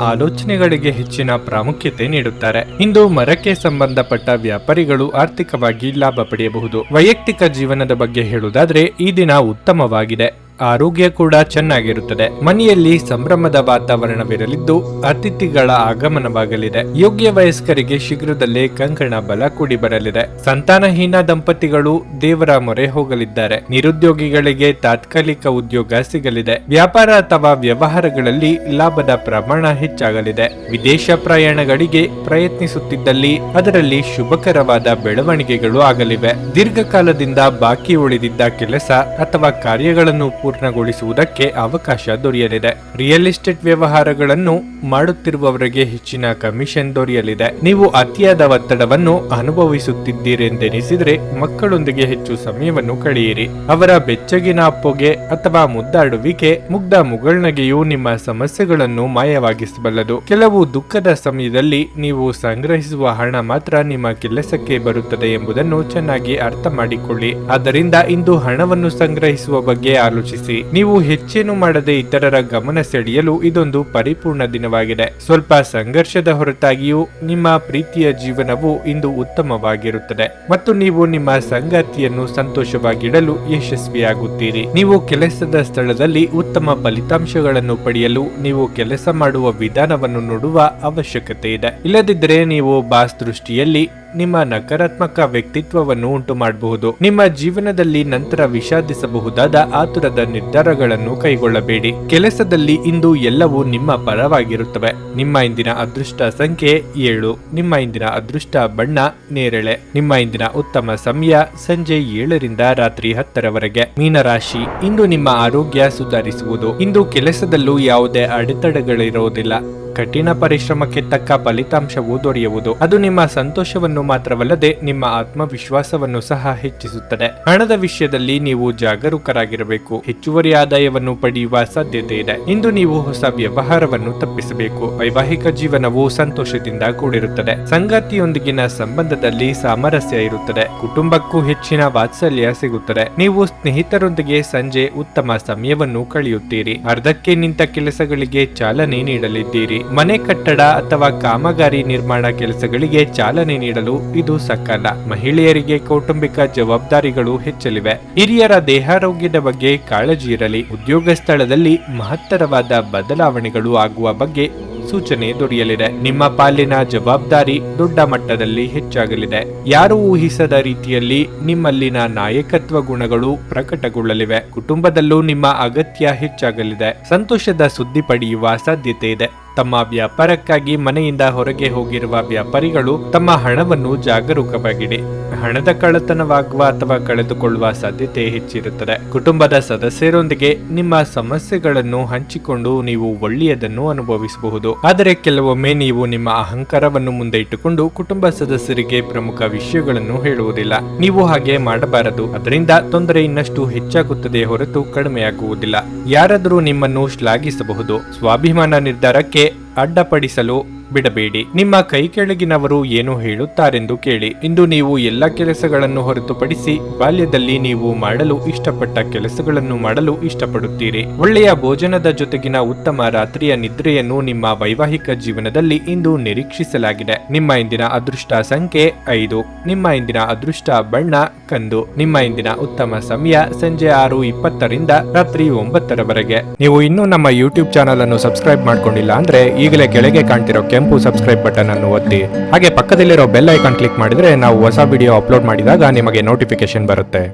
ಆಲೋಚನೆಗಳಿಗೆ ಹೆಚ್ಚಿನ ಪ್ರಾಮುಖ್ಯತೆ ನೀಡುತ್ತಾರೆ. ಇಂದು ಮರಕ್ಕೆ ಸಂಬಂಧಪಟ್ಟ ವ್ಯಾಪಾರಿಗಳು ಆರ್ಥಿಕವಾಗಿ ಲಾಭ ಪಡೆಯಬಹುದು. ವೈಯಕ್ತಿಕ ಜೀವನದ ಬಗ್ಗೆ ಹೇಳುವುದಾದ್ರೆ ಈ ದಿನ ಉತ್ತಮವಾಗಿದೆ. ಆರೋಗ್ಯ ಕೂಡ ಚೆನ್ನಾಗಿರುತ್ತದೆ. ಮನೆಯಲ್ಲಿ ಸಂಭ್ರಮದ ವಾತಾವರಣವಿರಲಿದ್ದು ಅತಿಥಿಗಳ ಆಗಮನವಾಗಲಿದೆ. ಯೋಗ್ಯ ವಯಸ್ಕರಿಗೆ ಶೀಘ್ರದಲ್ಲೇ ಕಂಕಣ ಬಲ ಕೂಡಿ ಬರಲಿದೆ. ಸಂತಾನಹೀನ ದಂಪತಿಗಳು ದೇವರ ಮೊರೆ ಹೋಗಲಿದ್ದಾರೆ. ನಿರುದ್ಯೋಗಿಗಳಿಗೆ ತಾತ್ಕಾಲಿಕ ಉದ್ಯೋಗ ಸಿಗಲಿದೆ. ವ್ಯಾಪಾರ ಅಥವಾ ವ್ಯವಹಾರಗಳಲ್ಲಿ ಲಾಭದ ಪ್ರಮಾಣ ಹೆಚ್ಚಾಗಲಿದೆ. ವಿದೇಶ ಪ್ರಯಾಣಗಳಿಗೆ ಪ್ರಯತ್ನಿಸುತ್ತಿದ್ದಲ್ಲಿ ಅದರಲ್ಲಿ ಶುಭಕರವಾದ ಬೆಳವಣಿಗೆಗಳು ಆಗಲಿವೆ. ದೀರ್ಘಕಾಲದಿಂದ ಬಾಕಿ ಉಳಿದಿದ್ದ ಕೆಲಸ ಅಥವಾ ಕಾರ್ಯಗಳನ್ನು ಪೂರ್ಣಗೊಳಿಸುವುದಕ್ಕೆ ಅವಕಾಶ ದೊರೆಯಲಿದೆ. ರಿಯಲ್ ಎಸ್ಟೇಟ್ ವ್ಯವಹಾರಗಳನ್ನು ಮಾಡುತ್ತಿರುವವರಿಗೆ ಹೆಚ್ಚಿನ ಕಮಿಷನ್ ದೊರೆಯಲಿದೆ. ನೀವು ಅತಿಯಾದ ಒತ್ತಡವನ್ನು ಅನುಭವಿಸುತ್ತಿದ್ದೀರೆಂದೆನಿಸಿದರೆ ಮಕ್ಕಳೊಂದಿಗೆ ಹೆಚ್ಚು ಸಮಯವನ್ನು ಕಳೆಯಿರಿ. ಅವರ ಬೆಚ್ಚಗಿನ ಅಪ್ಪುಗೆ ಅಥವಾ ಮುದ್ದಾಡುವಿಕೆ, ಮುಗ್ಧ ಮುಗುಳ್ನಗೆಯು ನಿಮ್ಮ ಸಮಸ್ಯೆಗಳನ್ನು ಮಾಯವಾಗಿಸಬಲ್ಲದು. ಕೆಲವು ದುಃಖದ ಸಮಯದಲ್ಲಿ ನೀವು ಸಂಗ್ರಹಿಸುವ ಹಣ ಮಾತ್ರ ನಿಮ್ಮ ಕೆಲಸಕ್ಕೆ ಬರುತ್ತದೆ ಎಂಬುದನ್ನು ಚೆನ್ನಾಗಿ ಅರ್ಥ ಮಾಡಿಕೊಳ್ಳಿ. ಆದ್ದರಿಂದ ಇಂದು ಹಣವನ್ನು ಸಂಗ್ರಹಿಸುವ ಬಗ್ಗೆ ಆಲೋಚಿಸಿ. ನೀವು ಹೆಚ್ಚೇನು ಮಾಡದೆ ಇತರರ ಗಮನ ಸೆಳೆಯಲು ಇದೊಂದು ಪರಿಪೂರ್ಣ ದಿನವಾಗಿದೆ. ಸ್ವಲ್ಪ ಸಂಘರ್ಷದ ಹೊರತಾಗಿಯೂ ನಿಮ್ಮ ಪ್ರೀತಿಯ ಜೀವನವು ಇಂದು ಉತ್ತಮವಾಗಿರುತ್ತದೆ ಮತ್ತು ನೀವು ನಿಮ್ಮ ಸಂಗಾತಿಯನ್ನು ಸಂತೋಷವಾಗಿಡಲು ಯಶಸ್ವಿಯಾಗುತ್ತೀರಿ. ನೀವು ಕೆಲಸದ ಸ್ಥಳದಲ್ಲಿ ಉತ್ತಮ ಫಲಿತಾಂಶಗಳನ್ನು ಪಡೆಯಲು ನೀವು ಕೆಲಸ ಮಾಡುವ ವಿಧಾನವನ್ನು ನೋಡುವ ಅವಶ್ಯಕತೆ ಇದೆ. ಇಲ್ಲದಿದ್ದರೆ ನೀವು ಬಾಸ್ ದೃಷ್ಟಿಯಲ್ಲಿ ನಿಮ್ಮ ನಕಾರಾತ್ಮಕ ವ್ಯಕ್ತಿತ್ವವನ್ನು ಉಂಟು ಮಾಡಬಹುದು. ನಿಮ್ಮ ಜೀವನದಲ್ಲಿ ನಂತರ ವಿಷಾದಿಸಬಹುದಾದ ಆತುರದ ನಿರ್ಧಾರಗಳನ್ನು ಕೈಗೊಳ್ಳಬೇಡಿ. ಕೆಲಸದಲ್ಲಿ ಇಂದು ಎಲ್ಲವೂ ನಿಮ್ಮ ಪರವಾಗಿರುತ್ತವೆ. ನಿಮ್ಮ ಇಂದಿನ ಅದೃಷ್ಟ ಸಂಖ್ಯೆ 7. ನಿಮ್ಮ ಇಂದಿನ ಅದೃಷ್ಟ ಬಣ್ಣ ನೇರಳೆ. ನಿಮ್ಮ ಇಂದಿನ ಉತ್ತಮ ಸಮಯ ಸಂಜೆ 7ರಿಂದ ರಾತ್ರಿ 10ರವರೆಗೆ. ಮೀನರಾಶಿ. ಇಂದು ನಿಮ್ಮ ಆರೋಗ್ಯ ಸುಧಾರಿಸುವುದು. ಇಂದು ಕೆಲಸದಲ್ಲೂ ಯಾವುದೇ ಅಡೆತಡೆಗಳಿರುವುದಿಲ್ಲ. ಕಠಿಣ ಪರಿಶ್ರಮಕ್ಕೆ ತಕ್ಕ ಫಲಿತಾಂಶವು ದೊರೆಯುವುದು. ಅದು ನಿಮ್ಮ ಸಂತೋಷವನ್ನು ಮಾತ್ರವಲ್ಲದೆ ನಿಮ್ಮ ಆತ್ಮವಿಶ್ವಾಸವನ್ನು ಸಹ ಹೆಚ್ಚಿಸುತ್ತದೆ. ಹಣದ ವಿಷಯದಲ್ಲಿ ನೀವು ಜಾಗರೂಕರಾಗಿರಬೇಕು. ಹೆಚ್ಚುವರಿ ಆದಾಯವನ್ನು ಪಡೆಯುವ ಸಾಧ್ಯತೆ ಇದೆ. ಇಂದು ನೀವು ಹೊಸ ವ್ಯವಹಾರವನ್ನು ತಪ್ಪಿಸಬೇಕು. ವೈವಾಹಿಕ ಜೀವನವು ಸಂತೋಷದಿಂದ ಕೂಡಿರುತ್ತದೆ. ಸಂಗಾತಿಯೊಂದಿಗಿನ ಸಂಬಂಧದಲ್ಲಿ ಸಾಮರಸ್ಯ ಇರುತ್ತದೆ. ಕುಟುಂಬಕ್ಕೂ ಹೆಚ್ಚಿನ ವಾತ್ಸಲ್ಯ ಸಿಗುತ್ತದೆ. ನೀವು ಸ್ನೇಹಿತರೊಂದಿಗೆ ಸಂಜೆ ಉತ್ತಮ ಸಮಯವನ್ನು ಕಳೆಯುತ್ತೀರಿ. ಅರ್ಧಕ್ಕೆ ನಿಂತ ಕೆಲಸಗಳಿಗೆ ಚಾಲನೆ ನೀಡಲಿದ್ದೀರಿ. ಮನೆ ಕಟ್ಟಡ ಅಥವಾ ಕಾಮಗಾರಿ ನಿರ್ಮಾಣ ಕೆಲಸಗಳಿಗೆ ಚಾಲನೆ ನೀಡಲು ಇದು ಸಕಾಲ. ಮಹಿಳೆಯರಿಗೆ ಕೌಟುಂಬಿಕ ಜವಾಬ್ದಾರಿಗಳು ಹೆಚ್ಚಲಿವೆ. ಹಿರಿಯರ ದೇಹಾರೋಗ್ಯದ ಬಗ್ಗೆ ಕಾಳಜಿ ಇರಲಿ. ಉದ್ಯೋಗ ಸ್ಥಳದಲ್ಲಿ ಮಹತ್ತರವಾದ ಬದಲಾವಣೆಗಳು ಆಗುವ ಬಗ್ಗೆ ಸೂಚನೆ ದೊರೆಯಲಿದೆ. ನಿಮ್ಮ ಪಾಲಿನ ಜವಾಬ್ದಾರಿ ದೊಡ್ಡ ಮಟ್ಟದಲ್ಲಿ ಹೆಚ್ಚಾಗಲಿದೆ. ಯಾರು ಊಹಿಸದ ರೀತಿಯಲ್ಲಿ ನಿಮ್ಮಲ್ಲಿನ ನಾಯಕತ್ವ ಗುಣಗಳು ಪ್ರಕಟಗೊಳ್ಳಲಿವೆ. ಕುಟುಂಬದಲ್ಲೂ ನಿಮ್ಮ ಅಗತ್ಯ ಹೆಚ್ಚಾಗಲಿದೆ. ಸಂತೋಷದ ಸುದ್ದಿ ಪಡೆಯುವ ಸಾಧ್ಯತೆ ಇದೆ. ತಮ್ಮ ವ್ಯಾಪಾರಕ್ಕಾಗಿ ಮನೆಯಿಂದ ಹೊರಗೆ ಹೋಗಿರುವ ವ್ಯಾಪಾರಿಗಳು ತಮ್ಮ ಹಣವನ್ನು ಜಾಗರೂಕವಾಗಿಡಿ. ಹಣದ ಕಳ್ಳತನವಾಗುವ ಅಥವಾ ಕಳೆದುಕೊಳ್ಳುವ ಸಾಧ್ಯತೆ ಹೆಚ್ಚಿರುತ್ತದೆ. ಕುಟುಂಬದ ಸದಸ್ಯರೊಂದಿಗೆ ನಿಮ್ಮ ಸಮಸ್ಯೆಗಳನ್ನು ಹಂಚಿಕೊಂಡು ನೀವು ಒಳ್ಳೆಯದನ್ನು ಅನುಭವಿಸಬಹುದು. ಆದರೆ ಕೆಲವೊಮ್ಮೆ ನೀವು ನಿಮ್ಮ ಅಹಂಕಾರವನ್ನು ಮುಂದೆ ಇಟ್ಟುಕೊಂಡು ಕುಟುಂಬ ಸದಸ್ಯರಿಗೆ ಪ್ರಮುಖ ವಿಷಯಗಳನ್ನು ಹೇಳುವುದಿಲ್ಲ. ನೀವು ಹಾಗೆ ಮಾಡಬಾರದು. ಅದರಿಂದ ತೊಂದರೆ ಇನ್ನಷ್ಟು ಹೆಚ್ಚಾಗುತ್ತದೆ ಹೊರತು ಕಡಿಮೆಯಾಗುವುದಿಲ್ಲ. ಯಾರಾದರೂ ನಿಮ್ಮನ್ನು ಶ್ಲಾಘಿಸಬಹುದು. ಸ್ವಾಭಿಮಾನ ನಿರ್ಧಾರಕ್ಕೆ ಅಡ್ಡಪಡಿಸಲು ಬಿಡಬೇಡಿ. ನಿಮ್ಮ ಕೈ ಕೆಳಗಿನವರು ಏನು ಹೇಳುತ್ತಾರೆಂದು ಕೇಳಿ. ಇಂದು ನೀವು ಎಲ್ಲ ಕೆಲಸಗಳನ್ನು ಹೊರತುಪಡಿಸಿ ಬಾಲ್ಯದಲ್ಲಿ ನೀವು ಮಾಡಲು ಇಷ್ಟಪಟ್ಟ ಕೆಲಸಗಳನ್ನು ಮಾಡಲು ಇಷ್ಟಪಡುತ್ತೀರಿ. ಒಳ್ಳೆಯ ಭೋಜನದ ಜೊತೆಗಿನ ಉತ್ತಮ ರಾತ್ರಿಯ ನಿದ್ರೆಯನ್ನು ನಿಮ್ಮ ವೈವಾಹಿಕ ಜೀವನದಲ್ಲಿ ಇಂದು ನಿರೀಕ್ಷಿಸಲಾಗಿದೆ. ನಿಮ್ಮ ಇಂದಿನ ಅದೃಷ್ಟ ಸಂಖ್ಯೆ 5. ನಿಮ್ಮ ಇಂದಿನ ಅದೃಷ್ಟ ಬಣ್ಣ ಕಂದು. ನಿಮ್ಮ ಇಂದಿನ ಉತ್ತಮ ಸಮಯ ಸಂಜೆ 6:20 ರಾತ್ರಿ 9 ನೀವು ಇನ್ನೂ ನಮ್ಮ ಯೂಟ್ಯೂಬ್ ಚಾನಲ್ ಅನ್ನು ಸಬ್ಸ್ಕ್ರೈಬ್ ಮಾಡ್ಕೊಂಡಿಲ್ಲ ಅಂದ್ರೆ ಈಗಲೇ ಕೆಳಗೆ ಕಾಣ್ತಿರೋ ಕೆಂಪು ಸಬ್ಸ್ಕ್ರೈಬ್ ಬಟನ್ ಅನ್ನು ಒತ್ತಿ. ಹಾಗೆ ಪಕ್ಕದಲ್ಲಿರೋ ಬೆಲ್ ಐಕಾನ್ ಕ್ಲಿಕ್ ಮಾಡಿದ್ರೆ ನಾವು ಹೊಸ ವಿಡಿಯೋ ಅಪ್ಲೋಡ್ ಮಾಡಿದಾಗ ನಿಮಗೆ ನೋಟಿಫಿಕೇಶನ್ ಬರುತ್ತೆ.